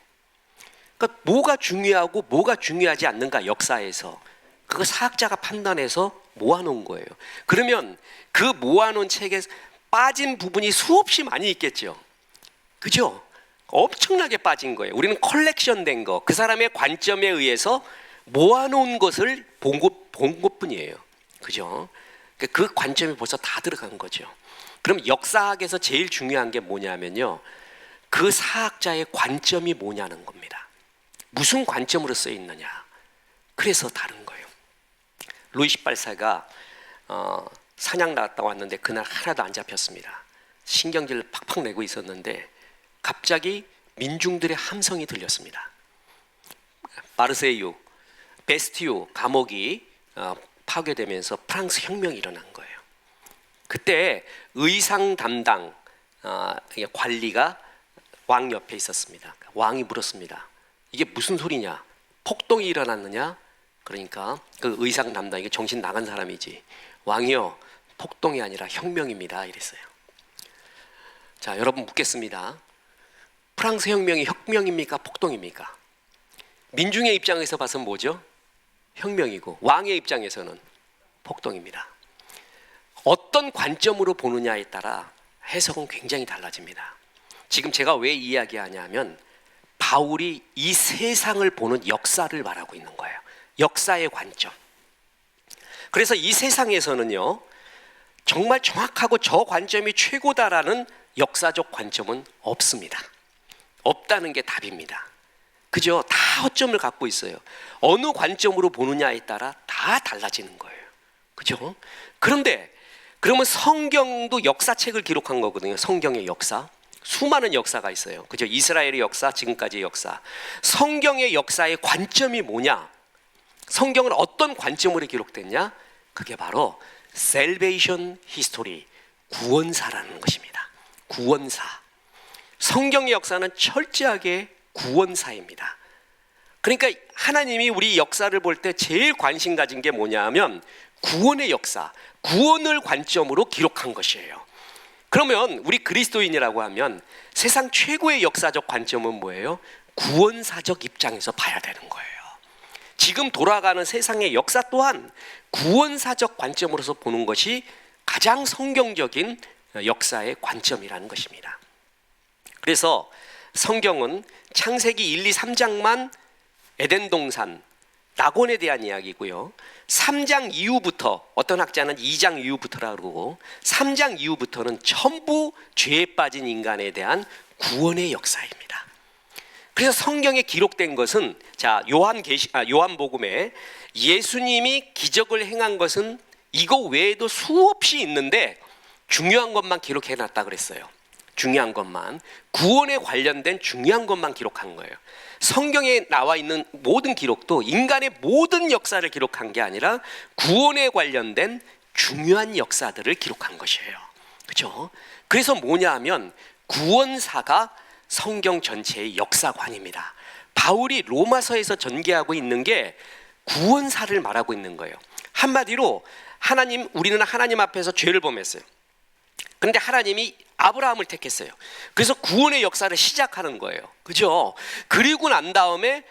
그러니까 뭐가 중요하고 뭐가 중요하지 않는가, 역사에서 그거 사학자가 판단해서 모아놓은 거예요. 그러면 그 모아놓은 책에 빠진 부분이 수없이 많이 있겠죠. 그죠? 엄청나게 빠진 거예요. 우리는 컬렉션 된 거, 그 사람의 관점에 의해서 모아놓은 것을 본 것뿐이에요. 그죠? 그 관점이 벌써 다 들어간 거죠. 그럼 역사학에서 제일 중요한 게 뭐냐면요, 그 사학자의 관점이 뭐냐는 겁니다. 무슨 관점으로 써 있느냐. 그래서 다른 거예요. 루이 18세가 사냥 나갔다 왔는데 그날 하나도 안 잡혔습니다. 신경질을 팍팍 내고 있었는데 갑자기 민중들의 함성이 들렸습니다. 마르세유, 베스티유 감옥이 파괴되면서 프랑스 혁명이 일어난 거예요. 그때 의상 담당 관리가 왕 옆에 있었습니다. 왕이 물었습니다. 이게 무슨 소리냐? 폭동이 일어났느냐? 그러니까 그 의상 담당이 정신 나간 사람이지, 왕이요, 폭동이 아니라 혁명입니다, 이랬어요. 자, 여러분 묻겠습니다. 프랑스 혁명이 혁명입니까? 폭동입니까? 민중의 입장에서 봐서는 뭐죠? 혁명이고, 왕의 입장에서는 폭동입니다. 어떤 관점으로 보느냐에 따라 해석은 굉장히 달라집니다. 지금 제가 왜 이야기하냐면 바울이 이 세상을 보는 역사를 말하고 있는 거예요. 역사의 관점. 그래서 이 세상에서는요, 정말 정확하고 저 관점이 최고다라는 역사적 관점은 없습니다. 없다는 게 답입니다. 그죠? 다 허점을 갖고 있어요. 어느 관점으로 보느냐에 따라 다 달라지는 거예요. 그죠? 그런데 그러면 성경도 역사책을 기록한 거거든요. 성경의 역사. 수많은 역사가 있어요. 그죠? 이스라엘의 역사, 지금까지의 역사. 성경의 역사의 관점이 뭐냐? 성경은 어떤 관점으로 기록됐냐? 그게 바로 Salvation History, 구원사라는 것입니다. 구원사. 성경의 역사는 철저하게 구원사입니다. 그러니까 하나님이 우리 역사를 볼 때 제일 관심 가진 게 뭐냐 하면 구원의 역사, 구원을 관점으로 기록한 것이에요. 그러면 우리 그리스도인이라고 하면 세상 최고의 역사적 관점은 뭐예요? 구원사적 입장에서 봐야 되는 거예요. 지금 돌아가는 세상의 역사 또한 구원사적 관점으로서 보는 것이 가장 성경적인 역사의 관점이라는 것입니다. 그래서 성경은 창세기 1, 2, 3장만 에덴 동산, 낙원에 대한 이야기고요. 3장 이후부터, 어떤 학자는 2장 이후부터라고 그러고 3장 이후부터는 전부 죄에 빠진 인간에 대한 구원의 역사입니다. 그래서 성경에 기록된 것은, 자, 요한복음에 예수님이 기적을 행한 것은 이거 외에도 수없이 있는데 중요한 것만 기록해 놨다 그랬어요. 중요한 것만, 구원에 관련된 중요한 것만 기록한 거예요. 성경에 나와 있는 모든 기록도 인간의 모든 역사를 기록한 게 아니라 구원에 관련된 중요한 역사들을 기록한 것이에요. 그렇죠? 그래서 뭐냐 하면 구원사가 성경 전체의 역사관입니다. 바울이 로마서에서 전개하고 있는 게 구원사를 말하고 있는 거예요. 한마디로 우리는 하나님 앞에서 죄를 범했어요. 그런데 하나님이 아브라함을 택했어요. 그래서 구원의 역사를 시작하는 거예요. 그죠? 그리고 난 다음에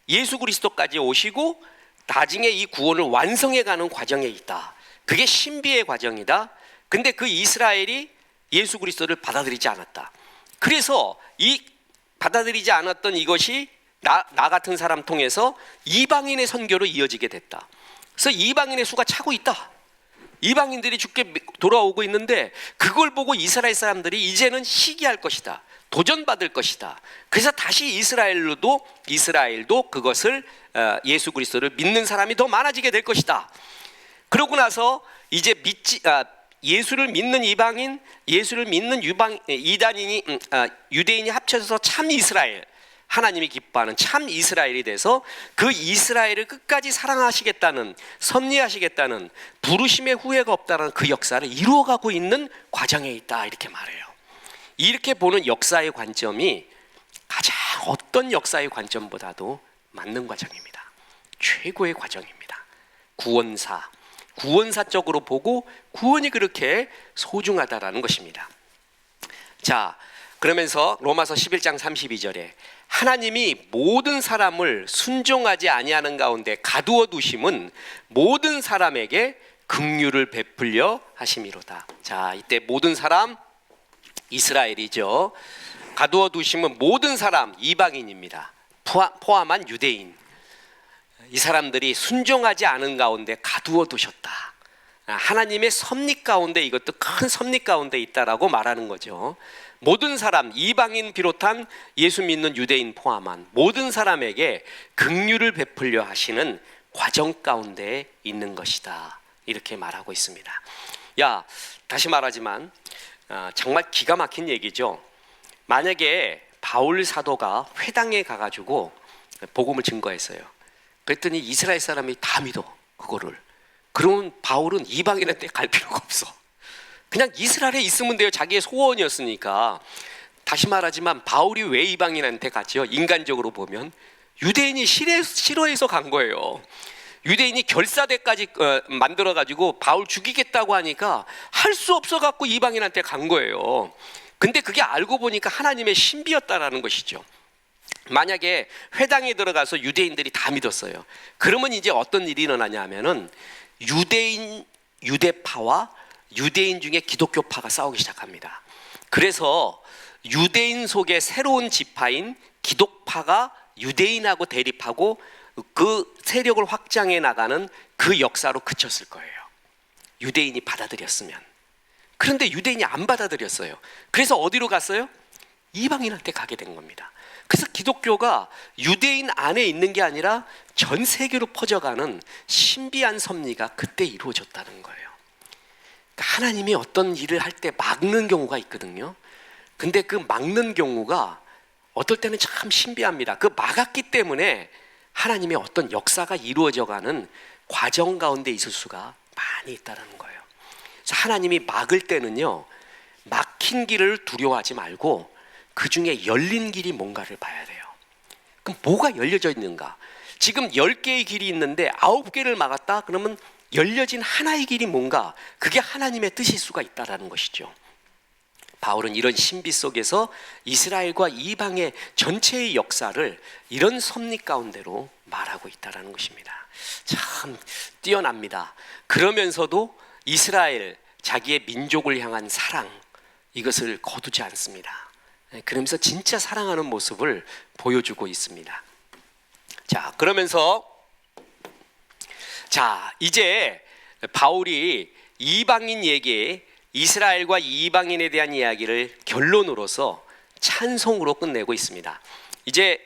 예수 그리스도까지 오시고 나중에 이 구원을 완성해가는 과정에 있다. 그게 신비의 과정이다. 근데 그 이스라엘이 예수 그리스도를 받아들이지 않았다. 그래서 이 받아들이지 않았던 이것이 나 같은 사람 통해서 이방인의 선교로 이어지게 됐다. 그래서 이방인의 수가 차고 있다. 이방인들이 죽게 돌아오고 있는데 그걸 보고 이스라엘 사람들이 이제는 시기할 것이다. 도전받을 것이다. 그래서 다시 이스라엘도 그것을 예수 그리스도를 믿는 사람이 더 많아지게 될 것이다. 그러고 나서 이제 예수를 믿는 이방인, 예수를 믿는 유대인이 합쳐져서 참 이스라엘, 하나님이 기뻐하는 참 이스라엘이 돼서 그 이스라엘을 끝까지 사랑하시겠다는, 섭리하시겠다는, 부르심의 후회가 없다는 그 역사를 이루어가고 있는 과정에 있다, 이렇게 말해요. 이렇게 보는 역사의 관점이 가장 어떤 역사의 관점보다도 맞는 과정입니다. 최고의 과정입니다. 구원사적으로 보고 구원이 그렇게 소중하다라는 것입니다. 자, 그러면서 로마서 11장 32절에 하나님이 모든 사람을 순종하지 아니하는 가운데 가두어 두심은 모든 사람에게 긍휼을 베풀려 하심이로다. 자, 이때 모든 사람 이스라엘이죠. 가두어 두심은 모든 사람 이방인입니다. 포함한 유대인. 이 사람들이 순종하지 않은 가운데 가두어 두셨다. 하나님의 섭리 가운데, 이것도 큰 섭리 가운데 있다라고 말하는 거죠. 모든 사람, 이방인 비롯한 예수 믿는 유대인 포함한 모든 사람에게 긍휼을 베풀려 하시는 과정 가운데 있는 것이다, 이렇게 말하고 있습니다. 다시 말하지만 정말 기가 막힌 얘기죠. 만약에 바울 사도가 회당에 가가지고 복음을 증거했어요. 그랬더니 이스라엘 사람이 다 믿어, 그거를. 그러면 바울은 이방인한테 갈 필요가 없어. 그냥 이스라엘에 있으면 돼요. 자기의 소원이었으니까. 다시 말하지만 바울이 왜 이방인한테 갔죠? 인간적으로 보면 유대인이 싫어해서 간 거예요. 유대인이 결사대까지 만들어가지고 바울 죽이겠다고 하니까 할 수 없어갖고 이방인한테 간 거예요. 근데 그게 알고 보니까 하나님의 신비였다라는 것이죠. 만약에 회당에 들어가서 유대인들이 다 믿었어요. 그러면 이제 어떤 일이 일어나냐 하면은 유대파와 유대인 중에 기독교파가 싸우기 시작합니다. 그래서 유대인 속의 새로운 지파인 기독파가 유대인하고 대립하고 그 세력을 확장해 나가는 그 역사로 그쳤을 거예요. 유대인이 받아들였으면. 그런데 유대인이 안 받아들였어요. 그래서 어디로 갔어요? 이방인한테 가게 된 겁니다. 그래서 기독교가 유대인 안에 있는 게 아니라 전 세계로 퍼져가는 신비한 섭리가 그때 이루어졌다는 거예요. 그러니까 하나님이 어떤 일을 할 때 막는 경우가 있거든요. 근데 그 막는 경우가 어떨 때는 참 신비합니다. 그 막았기 때문에 하나님의 어떤 역사가 이루어져가는 과정 가운데 있을 수가 많이 있다는 거예요. 그래서 하나님이 막을 때는요, 막힌 길을 두려워하지 말고 그 중에 열린 길이 뭔가를 봐야 돼요. 그럼 뭐가 열려져 있는가? 지금 10개의 길이 있는데 9개를 막았다? 그러면 열려진 하나의 길이 뭔가? 그게 하나님의 뜻일 수가 있다는 것이죠. 바울은 이런 신비 속에서 이스라엘과 이방의 전체의 역사를 이런 섭리 가운데로 말하고 있다는 것입니다. 참 뛰어납니다. 그러면서도 이스라엘, 자기의 민족을 향한 사랑, 이것을 거두지 않습니다. 그러면서 진짜 사랑하는 모습을 보여주고 있습니다. 자, 그러면서 이제 바울이 이방인에게 이스라엘과 이방인에 대한 이야기를 결론으로서 찬송으로 끝내고 있습니다. 이제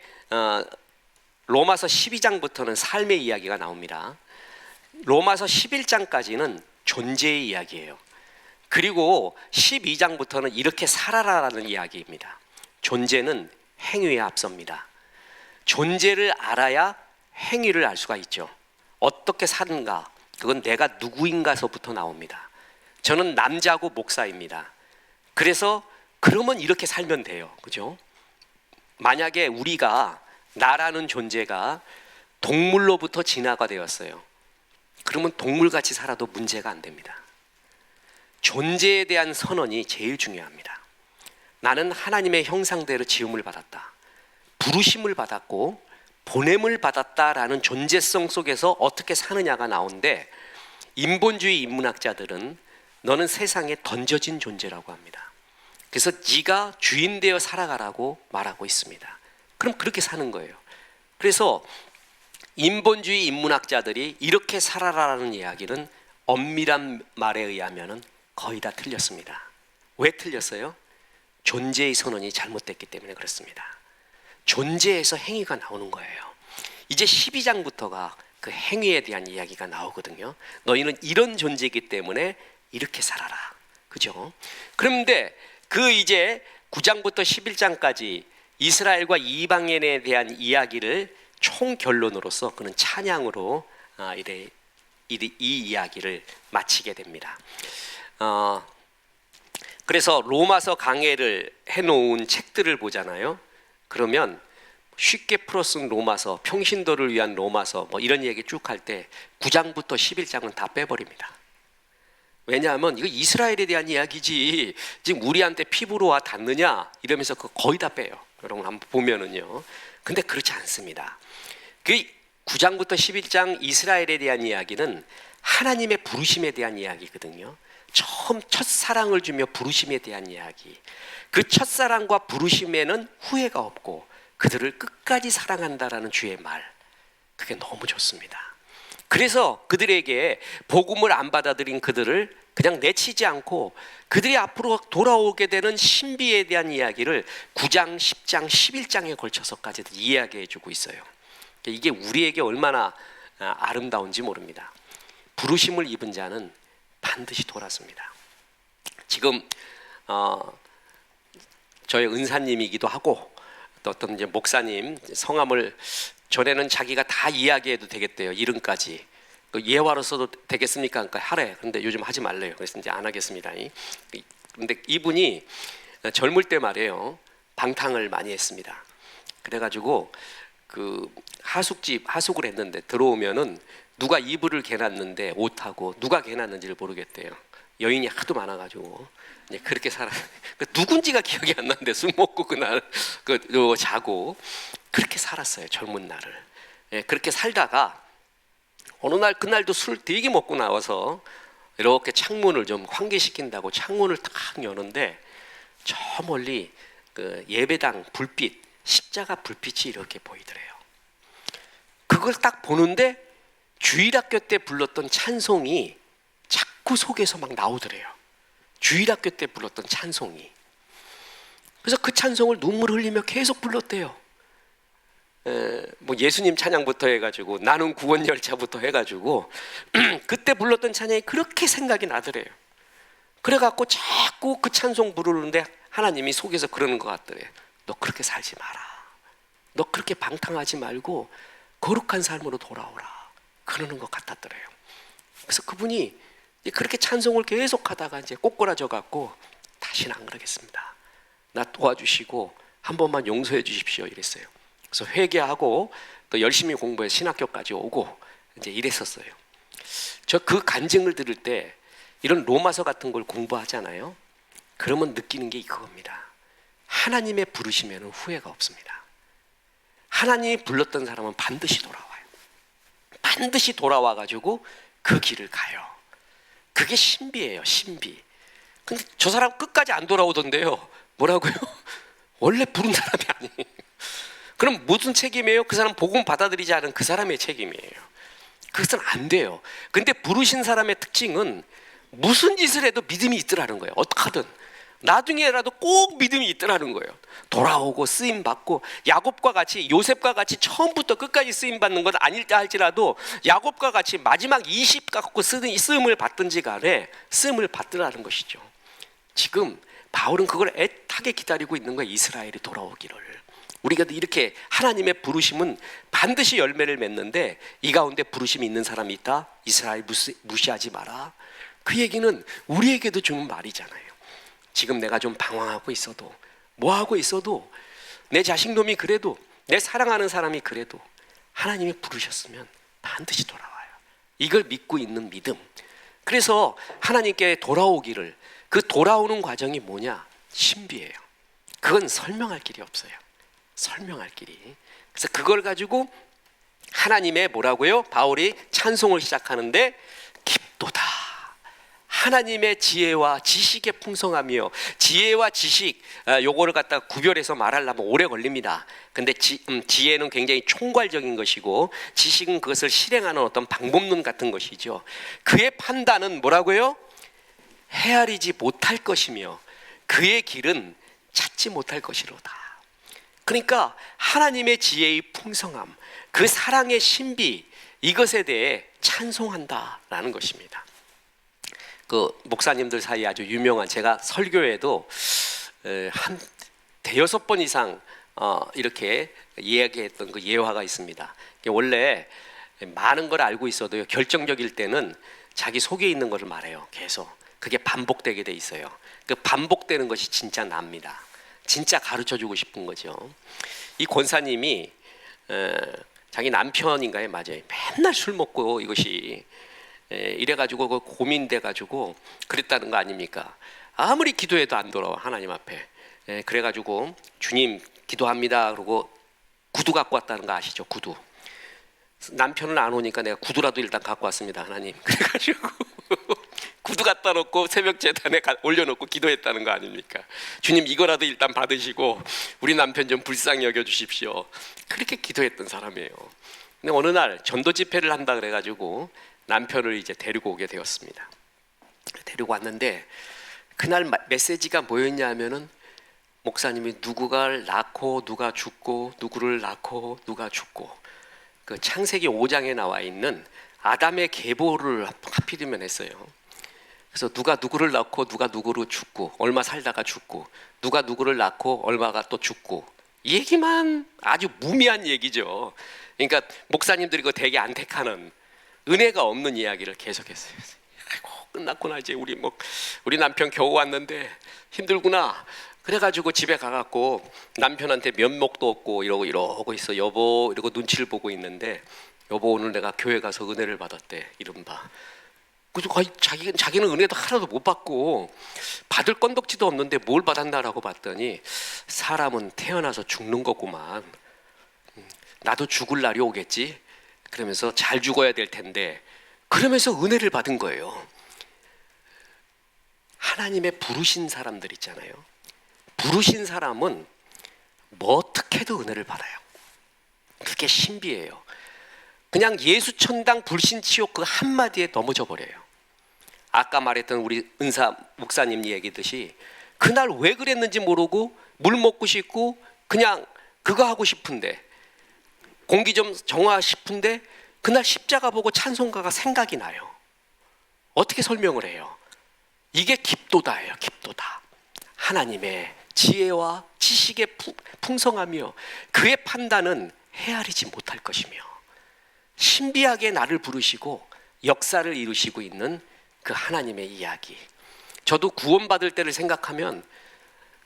로마서 12장부터는 삶의 이야기가 나옵니다. 로마서 11장까지는 존재의 이야기예요. 그리고 12장부터는 이렇게 살아라라는 이야기입니다. 존재는 행위에 앞섭니다. 존재를 알아야 행위를 알 수가 있죠. 어떻게 사는가, 그건 내가 누구인가서부터 나옵니다. 저는 남자고 목사입니다. 그래서 그러면 이렇게 살면 돼요. 그죠? 만약에 우리가, 나라는 존재가 동물로부터 진화가 되었어요. 그러면 동물같이 살아도 문제가 안 됩니다. 존재에 대한 선언이 제일 중요합니다. 나는 하나님의 형상대로 지음을 받았다, 부르심을 받았고 보냄을 받았다라는 존재성 속에서 어떻게 사느냐가 나오는데, 인본주의 인문학자들은 너는 세상에 던져진 존재라고 합니다. 그래서 네가 주인 되어 살아가라고 말하고 있습니다. 그럼 그렇게 사는 거예요. 그래서 인본주의 인문학자들이 이렇게 살아라라는 이야기는 엄밀한 말에 의하면 거의 다 틀렸습니다. 왜 틀렸어요? 존재의 선언이 잘못됐기 때문에 그렇습니다. 존재에서 행위가 나오는 거예요. 이제 12장부터가 그 행위에 대한 이야기가 나오거든요. 너희는 이런 존재이기 때문에 이렇게 살아라. 그죠? 그런데 그 이제 9장부터 11장까지 이스라엘과 이방인에 대한 이야기를 총 결론으로서 그는 찬양으로 이 이야기를 마치게 됩니다. 그래서 로마서 강해를 해놓은 책들을 보잖아요. 그러면 쉽게 풀어쓴 로마서, 평신도를 위한 로마서 뭐 이런 얘기 쭉 할 때 9장부터 11장은 다 빼버립니다. 왜냐하면 이거 이스라엘에 대한 이야기지 지금 우리한테 피부로 와 닿느냐 이러면서 그거 거의 다 빼요. 여러분 한번 보면은요. 근데 그렇지 않습니다. 그 9장부터 11장 이스라엘에 대한 이야기는 하나님의 부르심에 대한 이야기거든요. 처음 첫사랑을 주며 부르심에 대한 이야기. 그 첫사랑과 부르심에는 후회가 없고 그들을 끝까지 사랑한다라는 주의 말, 그게 너무 좋습니다. 그래서 그들에게 복음을 안 받아들인 그들을 그냥 내치지 않고 그들이 앞으로 돌아오게 되는 신비에 대한 이야기를 9장, 10장, 11장에 걸쳐서까지도 이야기해 주고 있어요. 이게 우리에게 얼마나 아름다운지 모릅니다. 부르심을 입은 자는 반드시 돌아섭니다. 지금 저의 은사님이기도 하고 또 어떤 이제 목사님 성함을 전에는 자기가 다 이야기해도 되겠대요. 이름까지. 예화로 써도 되겠습니까? 그러니까 하래. 그런데 요즘 하지 말래요. 그래서 이제 안 하겠습니다. 그런데 이분이 젊을 때 말이에요. 방탕을 많이 했습니다. 그래가지고 그 하숙을 했는데 들어오면은 누가 이불을 개놨는데 옷하고 누가 개놨는지를 모르겠대요. 여인이 하도 많아가지고 이제 그렇게 살아. 누군지가 기억이 안 나는데 술 먹고 그날 자고 그렇게 살았어요. 젊은 날을. 예, 그렇게 살다가 어느 날 그날도 술 되게 먹고 나와서 이렇게 창문을 좀 환기시킨다고 창문을 탁 여는데 저 멀리 그 예배당 불빛, 십자가 불빛이 이렇게 보이더래요. 그걸 딱 보는데 주일학교 때 불렀던 찬송이 자꾸 속에서 막 나오더래요. 주일학교 때 불렀던 찬송이. 그래서 그 찬송을 눈물 흘리며 계속 불렀대요. 뭐 예수님 찬양부터 해가지고 나는 구원 열차부터 해가지고 그때 불렀던 찬양이 그렇게 생각이 나더래요. 그래갖고 자꾸 그 찬송 부르는데 하나님이 속에서 그러는 것 같더래요. 너 그렇게 살지 마라. 너 그렇게 방탕하지 말고 거룩한 삶으로 돌아오라. 그러는 것 같았더래요. 그래서 그분이 그렇게 찬송을 계속 하다가 이제 꼬꾸라져 갖고 다시는 안 그러겠습니다. 나 도와주시고 한 번만 용서해 주십시오 이랬어요. 그래서 회개하고 또 열심히 공부해서 신학교까지 오고 이제 이랬었어요. 저 그 간증을 들을 때 이런 로마서 같은 걸 공부하잖아요. 그러면 느끼는 게 이겁니다. 하나님의 부르시면 후회가 없습니다. 하나님이 불렀던 사람은 반드시 돌아와요. 반드시 돌아와가지고 그 길을 가요. 그게 신비예요, 신비. 근데 저 사람 끝까지 안 돌아오던데요. 뭐라고요? 원래 부른 사람이 아니에요. 그럼 무슨 책임이에요? 그 사람 복음 받아들이지 않은 그 사람의 책임이에요. 그것은 안 돼요. 근데 부르신 사람의 특징은 무슨 짓을 해도 믿음이 있더라는 거예요. 어떡하든 나중에라도 꼭 믿음이 있더라는 거예요. 돌아오고 쓰임 받고 야곱과 같이 요셉과 같이 처음부터 끝까지 쓰임 받는 건 아닐까 할지라도 야곱과 같이 마지막 20 갖고 쓰임을 받든지 간에 쓰임을 받더라는 것이죠. 지금 바울은 그걸 애타게 기다리고 있는 거예요. 이스라엘이 돌아오기를. 우리가 이렇게 하나님의 부르심은 반드시 열매를 맺는데 이 가운데 부르심이 있는 사람이 있다? 이스라엘 무시하지 마라. 그 얘기는 우리에게도 주는 말이잖아요. 지금 내가 좀 방황하고 있어도 뭐하고 있어도 내 자식놈이 그래도 내 사랑하는 사람이 그래도 하나님이 부르셨으면 반드시 돌아와요. 이걸 믿고 있는 믿음. 그래서 하나님께 돌아오기를, 그 돌아오는 과정이 뭐냐? 신비해요. 그건 설명할 길이 없어요. 설명할 길이. 그래서 그걸 가지고 하나님의 뭐라고요? 바울이 찬송을 시작하는데 깊도다. 하나님의 지혜와 지식의 풍성함이요. 지혜와 지식, 요거를 갖다가 구별해서 말하려면 오래 걸립니다. 근데 지혜는 굉장히 총괄적인 것이고 지식은 그것을 실행하는 어떤 방법론 같은 것이죠. 그의 판단은 뭐라고요? 헤아리지 못할 것이며 그의 길은 찾지 못할 것이로다. 그러니까 하나님의 지혜의 풍성함, 그 사랑의 신비, 이것에 대해 찬송한다라는 것입니다. 그 목사님들 사이에 아주 유명한, 제가 설교에도 한 대여섯 번 이상 이렇게 이야기했던 그 예화가 있습니다. 원래 많은 걸 알고 있어도요, 결정적일 때는 자기 속에 있는 것을 말해요. 계속 그게 반복되게 돼 있어요. 그 반복되는 것이 진짜 납니다. 진짜 가르쳐주고 싶은 거죠. 이 권사님이 자기 남편인가요? 맞아요. 맨날 술 먹고 이것이 이래가지고 그 고민돼가지고 그랬다는 거 아닙니까? 아무리 기도해도 안 돌아와, 하나님 앞에. 그래가지고 주님 기도합니다 그러고 구두 갖고 왔다는 거 아시죠? 구두. 남편은 안 오니까 내가 구두라도 일단 갖고 왔습니다, 하나님. 그래가지고 구두 갖다 놓고 새벽 제단에 올려놓고 기도했다는 거 아닙니까? 주님 이거라도 일단 받으시고 우리 남편 좀 불쌍히 여겨주십시오. 그렇게 기도했던 사람이에요. 근데 어느 날 전도 집회를 한다 그래가지고 남편을 이제 데리고 오게 되었습니다. 데리고 왔는데 그날 메시지가 뭐였냐면은, 목사님이 누구가 낳고 누가 죽고 누구를 낳고 누가 죽고, 그 창세기 5장에 나와 있는 아담의 계보를 하필이면 했어요. 그래서 누가 누구를 낳고 누가 누구를 죽고, 얼마 살다가 죽고, 누가 누구를 낳고 얼마가 또 죽고, 이 얘기만, 아주 무미한 얘기죠. 그러니까 목사님들이 그거 되게 안 택하는, 은혜가 없는 이야기를 계속했어요. 아이고 끝났구나, 이제 우리 남편 겨우 왔는데 힘들구나. 그래가지고 집에 가갖고 남편한테 면목도 없고 이러고 있어. 여보 이러고 눈치를 보고 있는데, 여보 오늘 내가 교회 가서 은혜를 받았대, 이른바. 그래서 거의 자기는 은혜도 하나도 못 받고 받을 건덕지도 없는데 뭘 받았나라고 봤더니, 사람은 태어나서 죽는 거구만. 나도 죽을 날이 오겠지. 그러면서 잘 죽어야 될 텐데, 그러면서 은혜를 받은 거예요. 하나님의 부르신 사람들 있잖아요. 부르신 사람은 뭐 어떻게 해도 은혜를 받아요. 그게 신비예요. 그냥 예수천당 불신치욕 그 한마디에 넘어져 버려요. 아까 말했던 우리 은사 목사님 얘기듯이 그날 왜 그랬는지 모르고 물 먹고 싶고 그냥 그거 하고 싶은데, 공기 좀 정화 싶은데 그날 십자가 보고 찬송가가 생각이 나요. 어떻게 설명을 해요? 이게 깊도다예요. 깊도다. 하나님의 지혜와 지식의 풍성하며 그의 판단은 헤아리지 못할 것이며, 신비하게 나를 부르시고 역사를 이루시고 있는 그 하나님의 이야기. 저도 구원받을 때를 생각하면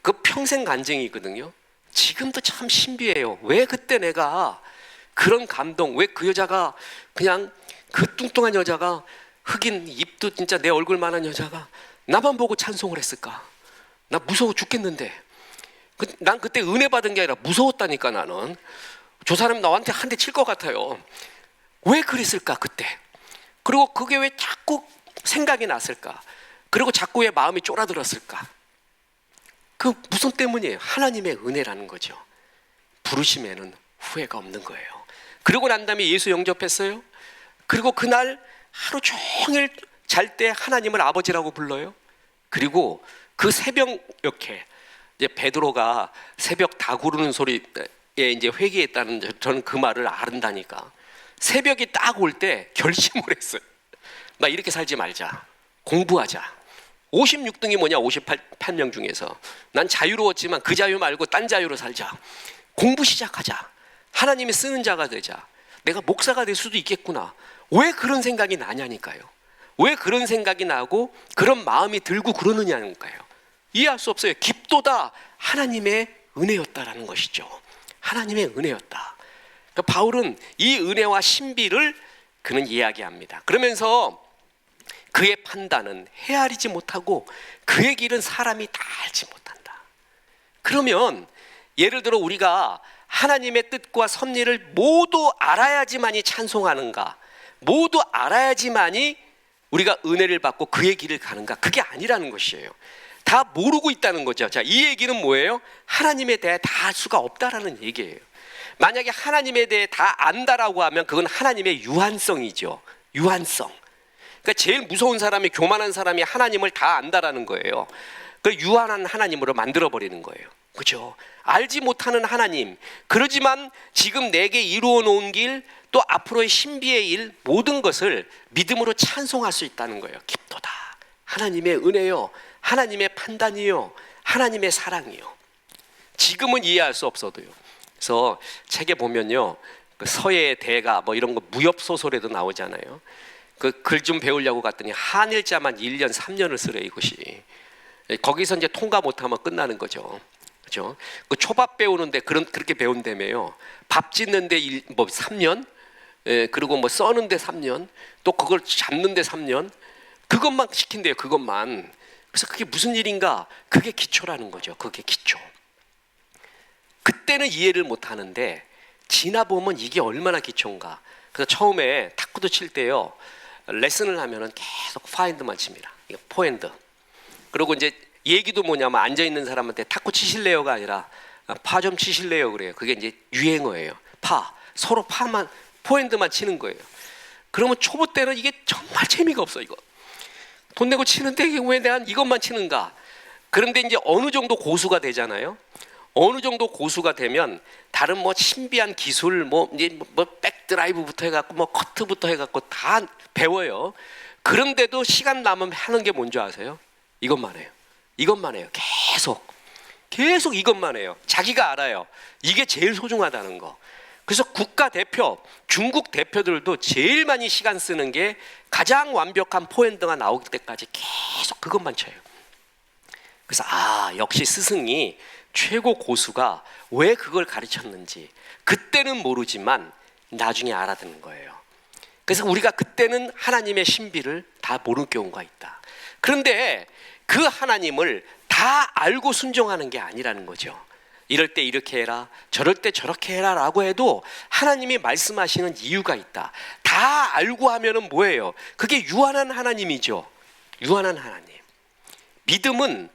그 평생 간증이거든요. 지금도 참 신비해요. 왜 그때 내가 그런 감동, 왜 그 여자가, 그냥 그 뚱뚱한 여자가, 흑인 입도 진짜 내 얼굴만한 여자가 나만 보고 찬송을 했을까? 나 무서워 죽겠는데. 난 그때 은혜 받은 게 아니라 무서웠다니까. 나는 저 사람 나한테 한 대 칠 것 같아요. 왜 그랬을까 그때? 그리고 그게 왜 자꾸 생각이 났을까? 그리고 자꾸 왜 마음이 쫄아들었을까? 그 무슨 때문이에요? 하나님의 은혜라는 거죠. 부르심에는 후회가 없는 거예요. 그리고 난 다음에 예수 영접했어요. 그리고 그날 하루 종일 잘 때 하나님을 아버지라고 불러요. 그리고 그 새벽 이렇게 이제 베드로가 새벽 다 구르는 소리에 이제 회개했다는, 저는 그 말을 안다니까. 새벽이 딱 올 때 결심을 했어요. 나 이렇게 살지 말자. 공부하자. 56등이 뭐냐, 58명 중에서. 난 자유로웠지만 그 자유 말고 딴 자유로 살자. 공부 시작하자. 하나님이 쓰는 자가 되자. 내가 목사가 될 수도 있겠구나. 왜 그런 생각이 나냐니까요. 왜 그런 생각이 나고 그런 마음이 들고 그러느냐니까요. 이해할 수 없어요. 깊도다 하나님의 은혜였다라는 것이죠. 하나님의 은혜였다. 그러니까 바울은 이 은혜와 신비를 그는 이야기합니다. 그러면서 그의 판단은 헤아리지 못하고 그의 길은 사람이 다 알지 못한다. 그러면 예를 들어 우리가 하나님의 뜻과 섭리를 모두 알아야지만이 찬송하는가, 모두 알아야지만이 우리가 은혜를 받고 그의 길을 가는가? 그게 아니라는 것이에요. 다 모르고 있다는 거죠. 자, 이 얘기는 뭐예요? 하나님에 대해 다 알 수가 없다라는 얘기예요. 만약에 하나님에 대해 다 안다라고 하면 그건 하나님의 유한성이죠. 유한성. 그러니까 제일 무서운 사람이, 교만한 사람이 하나님을 다 안다라는 거예요. 그 유한한 하나님으로 만들어 버리는 거예요. 그죠? 알지 못하는 하나님, 그러지만 지금 내게 이루어 놓은 길, 또 앞으로의 신비의 일, 모든 것을 믿음으로 찬송할 수 있다는 거예요. 깊도다, 하나님의 은혜요, 하나님의 판단이요, 하나님의 사랑이요. 지금은 이해할 수 없어도요. 그래서 책에 보면요, 그 서예의 대가 뭐 이런 거 무협 소설에도 나오잖아요. 그 글 좀 배우려고 갔더니 한일자만 1년 3년을 쓰래. 이것이 거기서 이제 통과 못하면 끝나는 거죠. 그죠? 그 초밥 배우는데 그렇게 배운다며요. 밥 짓는데 뭐 3년, 그리고 뭐 써는데 3년, 또 그걸 잡는데 3년, 그것만 시킨대요. 그것만. 그래서 그게 무슨 일인가? 그게 기초라는 거죠. 그게 기초. 그때는 이해를 못 하는데 지나보면 이게 얼마나 기초인가. 그래서 처음에 탁구도 칠 때요, 레슨을 하면은 계속 파핸드만 칩니다. 이거 포핸드. 그리고 이제 얘기도 뭐냐면 앉아있는 사람한테 탁구 치실래요가 아니라 파 좀 치실래요 그래요. 그게 이제 유행어예요. 파. 서로 파만, 포핸드만 치는 거예요. 그러면 초보 때는 이게 정말 재미가 없어. 이거 돈 내고 치는데 왜 내가 이것만 치는가. 그런데 이제 어느 정도 고수가 되잖아요. 어느 정도 고수가 되면 다른 뭐 신비한 기술, 뭐 이제 뭐 백드라이브부터 해갖고 뭐 커트부터 해갖고 다 배워요. 그런데도 시간 남으면 하는 게 뭔지 아세요? 이것만 해요. 이것만 해요. 계속 이것만 해요. 자기가 알아요. 이게 제일 소중하다는 거. 그래서 국가 대표, 중국 대표들도 제일 많이 시간 쓰는 게 가장 완벽한 포핸드가 나올 때까지 계속 그것만 쳐요. 그래서 역시 스승이 최고 고수가 왜 그걸 가르쳤는지 그때는 모르지만 나중에 알아듣는 거예요. 그래서 우리가 그때는 하나님의 신비를 다 모르는 경우가 있다. 그런데 그 하나님을 다 알고 순종하는 게 아니라는 거죠. 이럴 때 이렇게 해라, 저럴 때 저렇게 해라 라고 해도 하나님이 말씀하시는 이유가 있다. 다 알고 하면은 뭐예요? 그게 유한한 하나님이죠. 유한한 하나님. 믿음은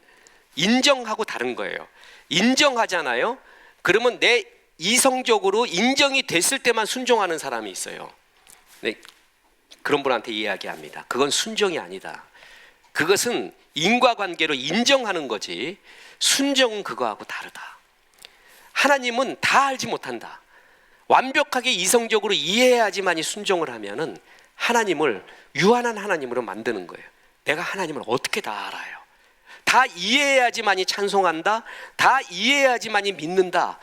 인정하고 다른 거예요. 인정하잖아요. 그러면 내 이성적으로 인정이 됐을 때만 순종하는 사람이 있어요. 네, 그런 분한테 이야기합니다. 그건 순종이 아니다. 그것은 인과관계로 인정하는 거지 순종은 그거하고 다르다. 하나님은 다 알지 못한다. 완벽하게 이성적으로 이해해야지만이 순종을 하면은 하나님을 유한한 하나님으로 만드는 거예요. 내가 하나님을 어떻게 다 알아요? 다 이해해야지만이 찬송한다. 다 이해해야지만이 믿는다.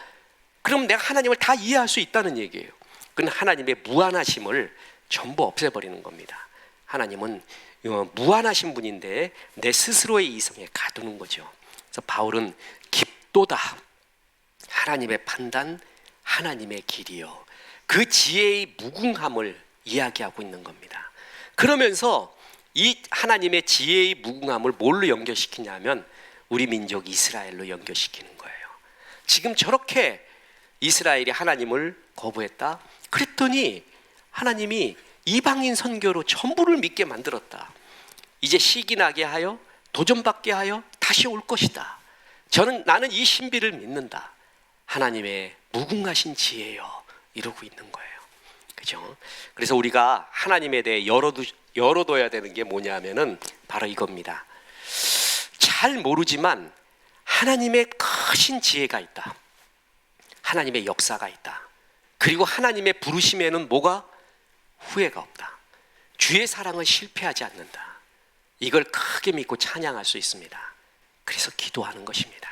그럼 내가 하나님을 다 이해할 수 있다는 얘기예요. 그건 하나님의 무한하심을 전부 없애버리는 겁니다. 하나님은 무한하신 분인데 내 스스로의 이성에 가두는 거죠. 그래서 바울은 깊도다, 하나님의 판단, 하나님의 길이요, 그 지혜의 무궁함을 이야기하고 있는 겁니다. 그러면서 이 하나님의 지혜의 무궁함을 뭘로 연결시키냐면 우리 민족 이스라엘로 연결시키는 거예요. 지금 저렇게 이스라엘이 하나님을 거부했다. 그랬더니 하나님이 이방인 선교로 전부를 믿게 만들었다. 이제 시기 나게 하여 도전받게 하여 다시 올 것이다. 나는 이 신비를 믿는다. 하나님의 무궁하신 지혜요, 이러고 있는 거예요. 그죠? 그래서 우리가 하나님에 대해 열어둬야 되는 게 뭐냐면은 바로 이겁니다. 잘 모르지만 하나님의 크신 지혜가 있다. 하나님의 역사가 있다. 그리고 하나님의 부르심에는 뭐가? 후회가 없다. 주의 사랑은 실패하지 않는다. 이걸 크게 믿고 찬양할 수 있습니다. 그래서 기도하는 것입니다.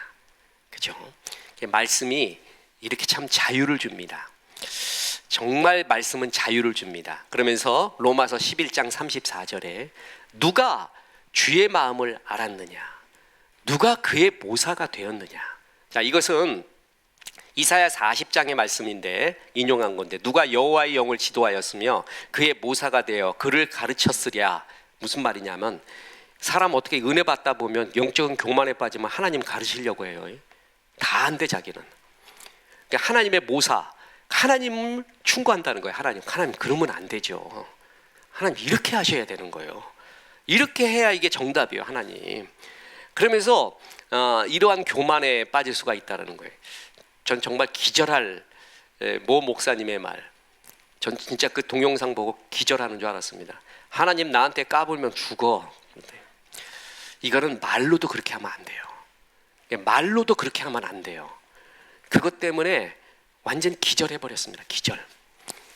그죠? 말씀이 이렇게 참 자유를 줍니다. 정말 말씀은 자유를 줍니다. 그러면서 로마서 11장 34절에 누가 주의 마음을 알았느냐, 누가 그의 모사가 되었느냐. 자, 이것은 이사야 40장의 말씀인데 인용한 건데, 누가 여호와의 영을 지도하였으며 그의 모사가 되어 그를 가르쳤으랴. 무슨 말이냐면 사람 어떻게 은혜 받다 보면 영적인 교만에 빠지면 하나님 가르치려고 해요. 다 안 돼 자기는. 그러니까 하나님의 모사, 하나님을 충고한다는 거예요. 하나님 그러면 안 되죠. 하나님 이렇게 하셔야 되는 거예요. 이렇게 해야 이게 정답이에요. 하나님. 그러면서 이러한 교만에 빠질 수가 있다는 거예요. 전 정말 기절할 모 목사님의 말, 전 진짜 그 동영상 보고 기절하는 줄 알았습니다. 하나님 나한테 까불면 죽어. 이거는 말로도 그렇게 하면 안 돼요. 말로도 그렇게 하면 안 돼요. 그것 때문에 완전 기절해버렸습니다. 기절.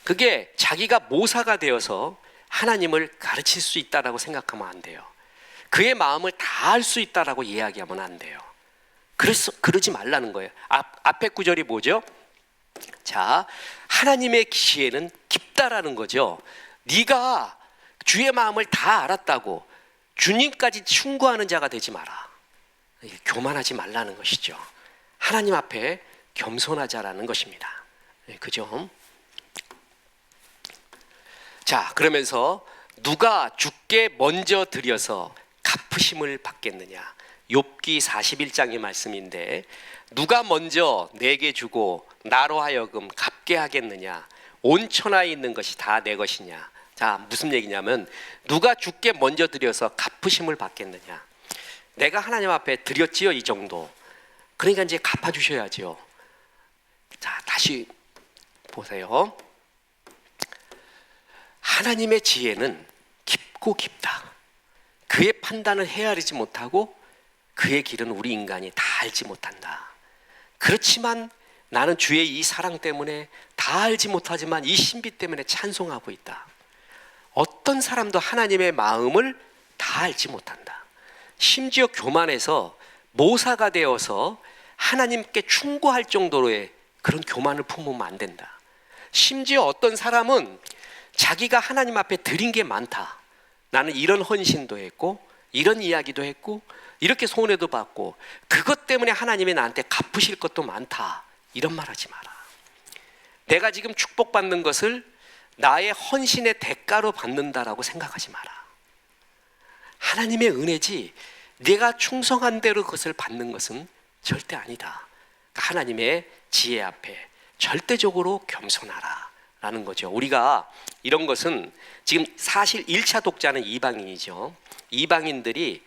그게 자기가 모사가 되어서 하나님을 가르칠 수 있다라고 생각하면 안 돼요. 그의 마음을 다 알 수 있다라고 이야기하면 안 돼요. 그러지 말라는 거예요. 앞에 구절이 뭐죠? 자, 하나님의 지혜는 깊다라는 거죠. 네가 주의 마음을 다 알았다고 주님까지 충고하는 자가 되지 마라. 교만하지 말라는 것이죠. 하나님 앞에 겸손하자라는 것입니다. 그죠? 자, 그러면서 누가 주께 먼저 드려서 갚으심을 받겠느냐. 욥기 41장의 말씀인데 누가 먼저 내게 주고 나로 하여금 갚게 하겠느냐. 온 천하에 있는 것이 다 내 것이냐. 자, 무슨 얘기냐면 누가 주께 먼저 드려서 갚으심을 받겠느냐. 내가 하나님 앞에 드렸지요, 이 정도. 그러니까 이제 갚아주셔야죠. 자, 다시 보세요. 하나님의 지혜는 깊고 깊다. 그의 판단을 헤아리지 못하고 그의 길은 우리 인간이 다 알지 못한다. 그렇지만 나는 주의 이 사랑 때문에 다 알지 못하지만 이 신비 때문에 찬송하고 있다. 어떤 사람도 하나님의 마음을 다 알지 못한다. 심지어 교만해서 모사가 되어서 하나님께 충고할 정도로의 그런 교만을 품으면 안 된다. 심지어 어떤 사람은 자기가 하나님 앞에 드린 게 많다. 나는 이런 헌신도 했고 이런 이야기도 했고 이렇게 손해도 받고 그것 때문에 하나님이 나한테 갚으실 것도 많다. 이런 말 하지 마라. 내가 지금 축복받는 것을 나의 헌신의 대가로 받는다라고 생각하지 마라. 하나님의 은혜지 내가 충성한 대로 그것을 받는 것은 절대 아니다. 그러니까 하나님의 지혜 앞에 절대적으로 겸손하라 라는 거죠. 우리가 이런 것은 지금 사실 1차 독자는 이방인이죠. 이방인들이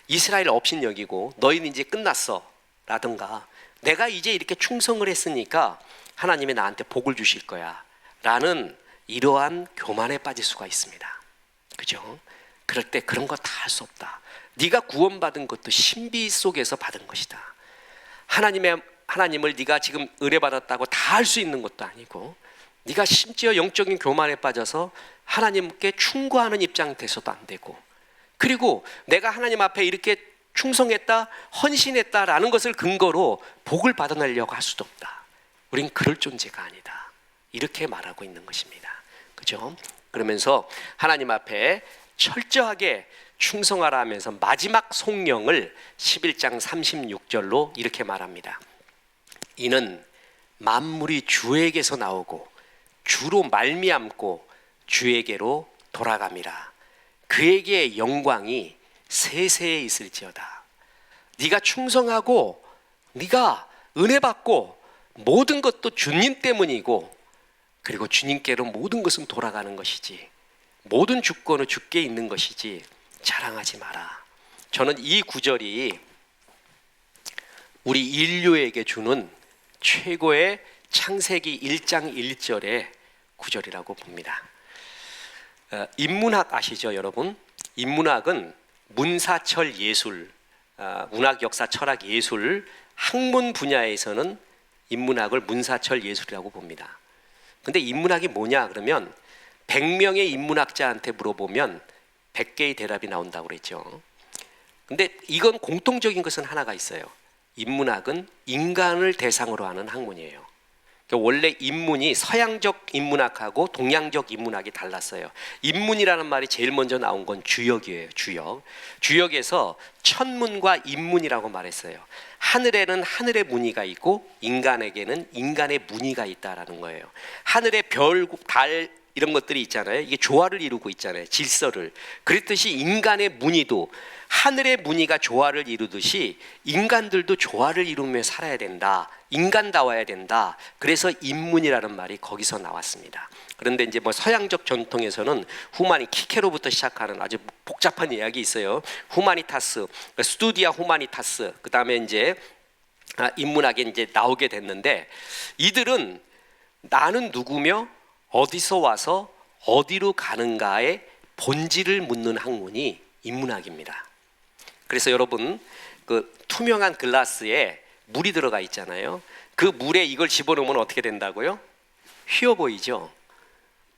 이스라엘 업신 여기고 너희는 이제 끝났어 라든가 내가 이제 이렇게 충성을 했으니까 하나님이 나한테 복을 주실 거야 라는 이러한 교만에 빠질 수가 있습니다. 그죠? 그럴 때 그런 거 다 할 수 없다. 네가 구원받은 것도 신비 속에서 받은 것이다. 하나님을 네가 지금 의뢰받았다고 다 할 수 있는 것도 아니고 네가 심지어 영적인 교만에 빠져서 하나님께 충고하는 입장이 돼서도 안 되고 그리고 내가 하나님 앞에 이렇게 충성했다, 헌신했다라는 것을 근거로 복을 받아내려고 할 수도 없다. 우린 그럴 존재가 아니다. 이렇게 말하고 있는 것입니다. 그죠? 그러면서 하나님 앞에 철저하게 충성하라 하면서 마지막 송령을 11장 36절로 이렇게 말합니다. 이는 만물이 주에게서 나오고 주로 말미암고 주에게로 돌아감이라. 그에게 영광이 세세에 있을지어다. 네가 충성하고 네가 은혜 받고 모든 것도 주님 때문이고 그리고 주님께로 모든 것은 돌아가는 것이지 모든 주권은 주께 있는 것이지 자랑하지 마라. 저는 이 구절이 우리 인류에게 주는 최고의 창세기 1장 1절의 구절이라고 봅니다. 인문학 아시죠, 여러분? 인문학은 문사철 예술, 문학, 역사, 철학, 예술, 학문 분야에서는 인문학을 문사철 예술이라고 봅니다. 근데 인문학이 뭐냐 그러면 100명의 인문학자한테 물어보면 100개의 대답이 나온다고 그랬죠. 근데 이건 공통적인 것은 하나가 있어요. 인문학은 인간을 대상으로 하는 학문이에요. 원래 인문이 서양적 인문학하고 동양적 인문학이 달랐어요. 인문이라는 말이 제일 먼저 나온 건 주역이에요. 주역에서 천문과 인문이라고 말했어요. 하늘에는 하늘의 무늬가 있고 인간에게는 인간의 무늬가 있다라는 거예요. 하늘의 별, 달 이런 것들이 있잖아요. 이게 조화를 이루고 있잖아요. 질서를. 그랬듯이 인간의 무늬도 하늘의 무늬가 조화를 이루듯이 인간들도 조화를 이루며 살아야 된다. 인간다워야 된다. 그래서 인문이라는 말이 거기서 나왔습니다. 그런데 이제 뭐 서양적 전통에서는 키케로부터 시작하는 아주 복잡한 이야기 있어요. 후마니타스, 스투디아 후마니타스. 그다음에 이제 인문학에 이제 나오게 됐는데 이들은 나는 누구며 어디서 와서 어디로 가는가의 본질을 묻는 학문이 인문학입니다. 그래서 여러분 그 투명한 글라스에 물이 들어가 있잖아요. 그 물에 이걸 집어넣으면 어떻게 된다고요? 휘어 보이죠?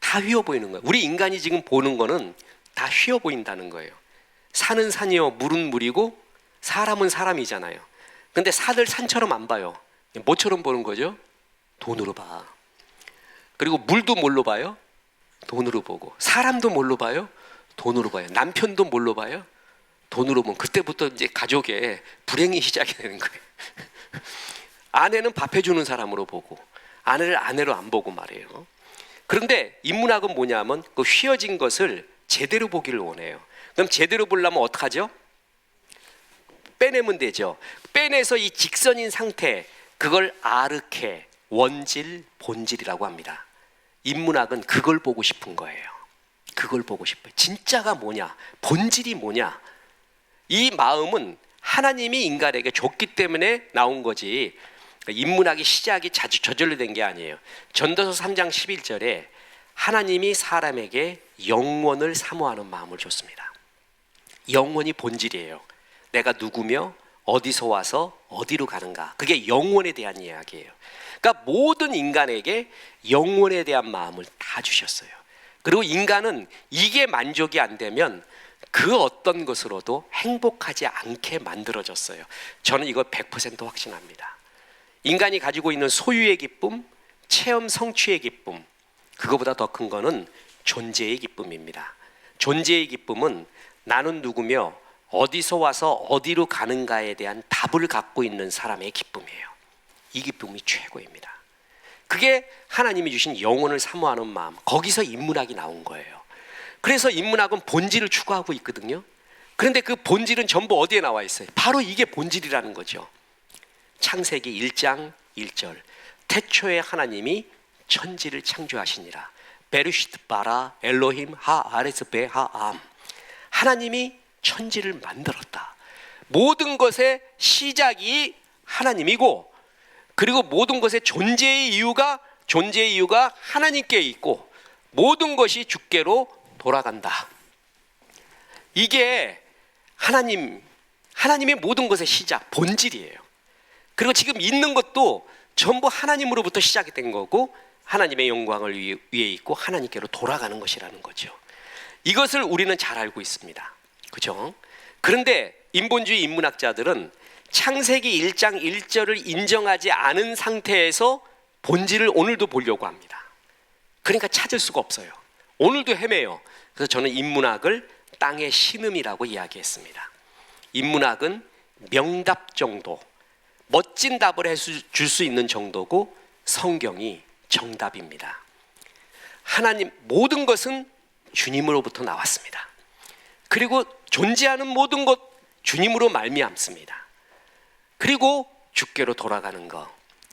다 휘어 보이는 거예요. 우리 인간이 지금 보는 거는 다 휘어 보인다는 거예요. 산은 산이요 물은 물이고 사람은 사람이잖아요. 근데 산을 산처럼 안 봐요. 뭐처럼 보는 거죠? 돈으로 봐. 그리고 물도 뭘로 봐요? 돈으로 보고. 사람도 뭘로 봐요? 돈으로 봐요. 남편도 뭘로 봐요? 돈으로 보면 그때부터 이제 가족의 불행이 시작이 되는 거예요. 아내는 밥 해주는 사람으로 보고 아내를 아내로 안 보고 말이에요. 그런데 인문학은 뭐냐면 그 휘어진 것을 제대로 보기를 원해요. 그럼 제대로 보려면 어떡하죠? 빼내면 되죠. 빼내서 이 직선인 상태, 그걸 아르케, 원질, 본질이라고 합니다. 인문학은 그걸 보고 싶은 거예요. 그걸 보고 싶어요. 진짜가 뭐냐? 본질이 뭐냐? 이 마음은 하나님이 인간에게 줬기 때문에 나온 거지, 인문학의 시작이 저절로 된 게 아니에요. 전도서 3장 11절에 하나님이 사람에게 영원을 사모하는 마음을 줬습니다. 영원이 본질이에요. 내가 누구며 어디서 와서 어디로 가는가, 그게 영원에 대한 이야기예요. 그러니까 모든 인간에게 영원에 대한 마음을 다 주셨어요. 그리고 인간은 이게 만족이 안 되면 그 어떤 것으로도 행복하지 않게 만들어졌어요. 저는 이거 100% 확신합니다. 인간이 가지고 있는 소유의 기쁨, 체험 성취의 기쁨, 그거보다 더 큰 거는 존재의 기쁨입니다. 존재의 기쁨은 나는 누구며 어디서 와서 어디로 가는가에 대한 답을 갖고 있는 사람의 기쁨이에요. 이 기쁨이 최고입니다. 그게 하나님이 주신 영혼을 사모하는 마음, 거기서 인문학이 나온 거예요. 그래서 인문학은 본질을 추구하고 있거든요. 그런데 그 본질은 전부 어디에 나와 있어요? 바로 이게 본질이라는 거죠. 창세기 1장 1절, 태초에 하나님이 천지를 창조하시니라. 베르시트 바라 엘로힘 하 아레스 베 하암. 하나님이 천지를 만들었다. 모든 것의 시작이 하나님이고, 그리고 모든 것의 존재의 이유가 하나님께 있고, 모든 것이 주께로 돌아간다. 이게 하나님의 모든 것의 시작, 본질이에요. 그리고 지금 있는 것도 전부 하나님으로부터 시작이 된 거고, 하나님의 영광을 위해 있고 하나님께로 돌아가는 것이라는 거죠. 이것을 우리는 잘 알고 있습니다. 그죠? 그런데 인본주의 인문학자들은 창세기 1장 1절을 인정하지 않은 상태에서 본질을 오늘도 보려고 합니다. 그러니까 찾을 수가 없어요. 오늘도 헤매요. 그래서 저는 인문학을 땅의 신음이라고 이야기했습니다. 인문학은 명답 정도, 멋진 답을 줄 수 있는 정도고, 성경이 정답입니다. 하나님, 모든 것은 주님으로부터 나왔습니다. 그리고 존재하는 모든 것 주님으로 말미암습니다. 그리고 주께로 돌아가는 것,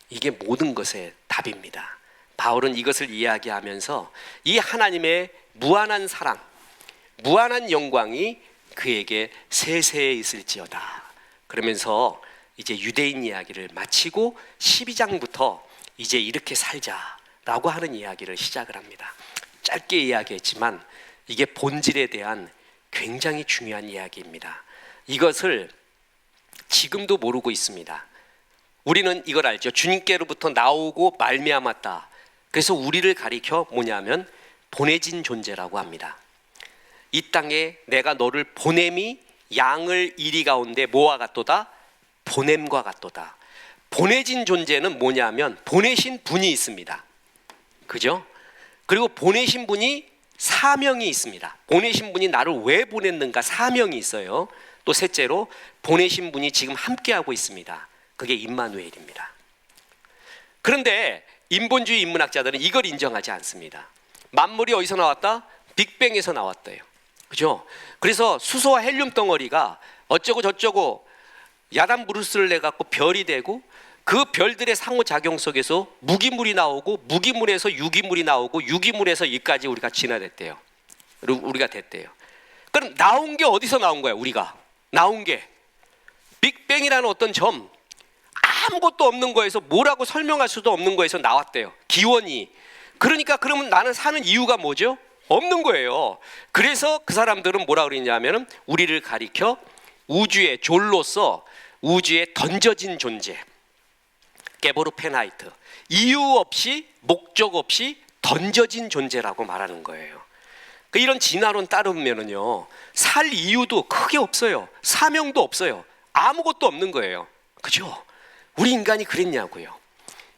이게 모든 것의 답입니다. 바울은 이것을 이야기하면서 이 하나님의 무한한 사랑, 무한한 영광이 그에게 세세에 있을지어다 그러면서 이제 유대인 이야기를 마치고 12장부터 이제 이렇게 살자라고 하는 이야기를 시작을 합니다. 짧게 이야기했지만 이게 본질에 대한 굉장히 중요한 이야기입니다. 이것을 지금도 모르고 있습니다. 우리는 이걸 알죠. 주님께로부터 나오고 말미암았다. 그래서 우리를 가리켜 뭐냐면 보내진 존재라고 합니다. 이 땅에 내가 너를 보냄이 양을 이리 가운데 뭐와 같도다? 보냄과 같도다. 보내진 존재는 뭐냐면 보내신 분이 있습니다. 그죠? 그리고 보내신 분이 사명이 있습니다. 보내신 분이 나를 왜 보냈는가, 사명이 있어요. 또 셋째로 보내신 분이 지금 함께하고 있습니다. 그게 임마누엘입니다. 그런데 인본주의 인문학자들은 이걸 인정하지 않습니다. 만물이 어디서 나왔다? 빅뱅에서 나왔대요. 그죠? 그래서 수소와 헬륨 덩어리가 어쩌고 저쩌고 야단 브루스를 내갖고 별이 되고, 그 별들의 상호작용 속에서 무기물이 나오고, 무기물에서 유기물이 나오고, 유기물에서 이까지 우리가 진화됐대요. 우리가 됐대요. 그럼 나온 게 어디서 나온 거야? 우리가 나온 게 빅뱅이라는 어떤 점, 아무것도 없는 거에서, 뭐라고 설명할 수도 없는 거에서 나왔대요. 기원이. 그러니까 그러면 나는 사는 이유가 뭐죠? 없는 거예요. 그래서 그 사람들은 뭐라 그러냐면은 우리를 가리켜 우주의 졸로서 우주에 던져진 존재, 게보르페나이트, 이유 없이 목적 없이 던져진 존재라고 말하는 거예요. 이런 진화론 따르면은요, 살 이유도 크게 없어요. 사명도 없어요. 아무것도 없는 거예요. 그죠? 우리 인간이 그랬냐고요.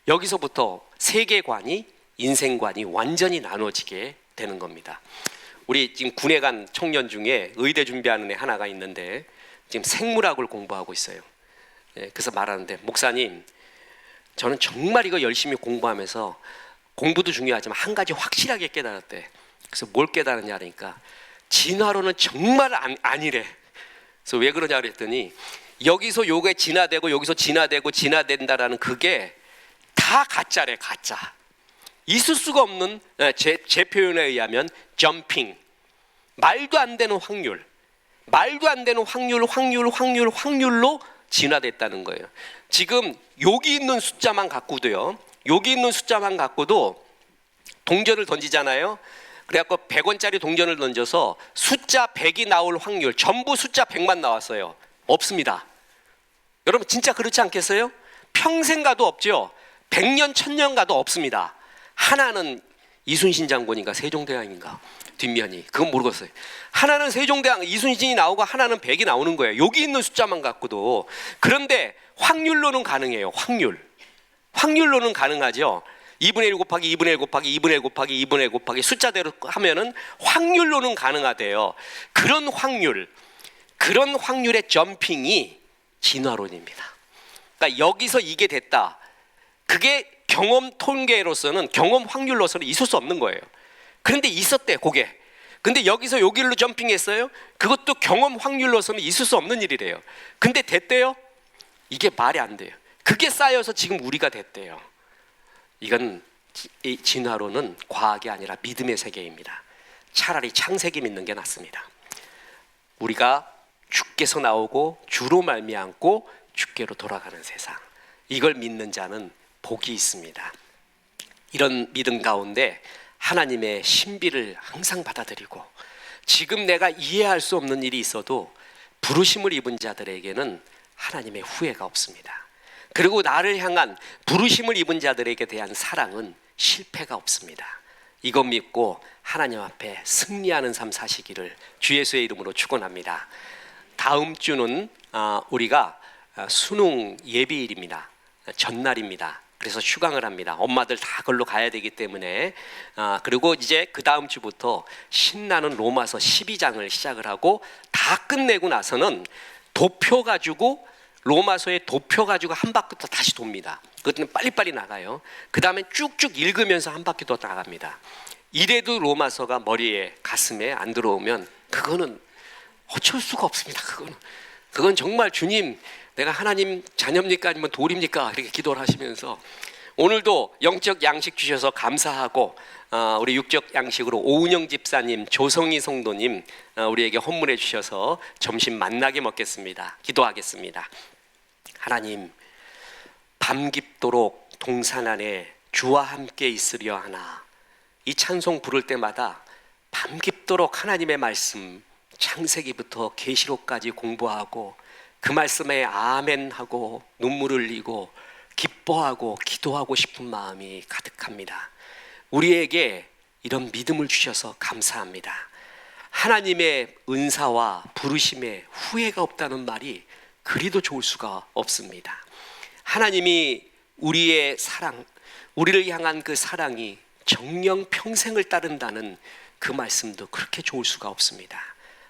여기서부터 세계관이, 인생관이 완전히 나눠지게 되는 겁니다. 우리 지금 군에 간 청년 중에 의대 준비하는 애 하나가 있는데 지금 생물학을 공부하고 있어요. 그래서 말하는데, 목사님, 저는 정말 이거 열심히 공부하면서 공부도 중요하지만 한 가지 확실하게 깨달았대. 그래서 뭘 깨달았냐 그러니까 진화론은 정말 아니래. 그래서 왜 그러냐 그랬더니 여기서 요게 진화되고 여기서 진화되고 진화된다라는 그게 다 가짜래. 가짜. 있을 수가 없는, 제 표현에 의하면 점핑, 말도 안 되는 확률, 말도 안 되는 확률로 진화됐다는 거예요. 지금 여기 있는 숫자만 갖고도요, 여기 있는 숫자만 갖고도 동전을 던지잖아요. 그래갖고 100원짜리 동전을 던져서 숫자 100이 나올 확률, 전부 숫자 100만 나왔어요. 없습니다. 여러분 진짜 그렇지 않겠어요? 평생 가도 없죠. 100년 1000년 가도 없습니다. 하나는 이순신 장군인가 세종대왕인가 뒷면이, 그건 모르겠어요. 하나는 세종대왕 이순신이 나오고 하나는 100이 나오는 거예요. 여기 있는 숫자만 갖고도. 그런데 확률로는 가능해요. 확률로는 가능하죠. 2분의 1 곱하기 2분의 1 곱하기 2분의 1 곱하기 2분의 1 곱하기 숫자대로 하면은 확률로는 가능하대요. 그런 확률의 점핑이 진화론입니다. 그러니까 여기서 이게 됐다, 그게 경험 통계로서는, 경험 확률로서는 있을 수 없는 거예요. 그런데 있었대, 그게. 근데 여기서 여기로 점핑했어요? 그것도 경험 확률로서는 있을 수 없는 일이래요. 근데 됐대요? 이게 말이 안 돼요. 그게 쌓여서 지금 우리가 됐대요. 이건 이 진화론은 과학이 아니라 믿음의 세계입니다. 차라리 창세기 믿는 게 낫습니다. 우리가 주께서 나오고 주로 말미암고 주께로 돌아가는 세상, 이걸 믿는 자는 복이 있습니다. 이런 믿음 가운데 하나님의 신비를 항상 받아들이고, 지금 내가 이해할 수 없는 일이 있어도 부르심을 입은 자들에게는 하나님의 후회가 없습니다. 그리고 나를 향한 부르심을 입은 자들에게 대한 사랑은 실패가 없습니다. 이거 믿고 하나님 앞에 승리하는 삶 사시기를 주 예수의 이름으로 축원합니다. 다음 주는 우리가 수능 예비일입니다. 전날입니다. 그래서 휴강을 합니다. 엄마들 다 그걸로 가야 되기 때문에. 그리고 이제 그 다음 주부터 신나는 로마서 12장을 시작을 하고, 다 끝내고 나서는 도표 가지고, 로마서의 도표 가지고 한 바퀴 더 다시 돕니다. 그것은 빨리빨리 나가요. 그 다음에 쭉쭉 읽으면서 한 바퀴 더 나갑니다. 이래도 로마서가 머리에 가슴에 안 들어오면 그거는 어쩔 수가 없습니다. 그건 정말 주님, 내가 하나님 자녀입니까 아니면 돌입니까? 이렇게 기도를 하시면서, 오늘도 영적 양식 주셔서 감사하고, 우리 육적 양식으로 오은영 집사님, 조성희 성도님 우리에게 헌물해 주셔서 점심 만나게 먹겠습니다. 기도하겠습니다. 하나님, 밤 깊도록 동산 안에 주와 함께 있으려 하나, 이 찬송 부를 때마다 밤 깊도록 하나님의 말씀, 창세기부터 계시록까지 공부하고 그 말씀에 아멘하고 눈물 흘리고 기뻐하고 기도하고 싶은 마음이 가득합니다. 우리에게 이런 믿음을 주셔서 감사합니다. 하나님의 은사와 부르심에 후회가 없다는 말이 그리도 좋을 수가 없습니다. 하나님이 우리의 사랑, 우리를 향한 그 사랑이 정령 평생을 따른다는 그 말씀도 그렇게 좋을 수가 없습니다.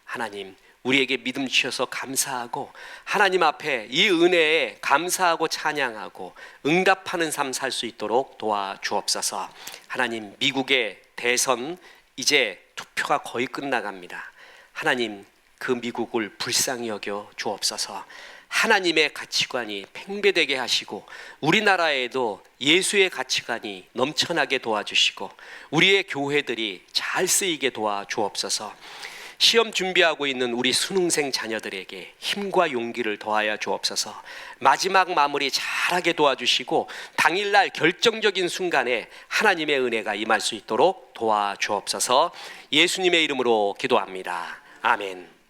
하나님, 우리에게 믿음 주셔서 감사하고, 하나님 앞에 이 은혜에 감사하고 찬양하고 응답하는 삶 살 수 있도록 도와주옵소서. 하나님, 미국의 대선 이제 투표가 거의 끝나갑니다. 하나님, 그 미국을 불쌍히 여겨 주옵소서. 하나님의 가치관이 팽배되게 하시고, 우리나라에도 예수의 가치관이 넘쳐나게 도와주시고, 우리의 교회들이 잘 쓰이게 도와주옵소서. 시험 준비하고 있는 우리 수능생 자녀들에게 힘과 용기를 더하여 주옵소서. 마지막 마무리 잘하게 도와주시고, 당일날 결정적인 순간에 하나님의 은혜가 임할 수 있도록 도와주옵소서. 예수님의 이름으로 기도합니다. 아멘.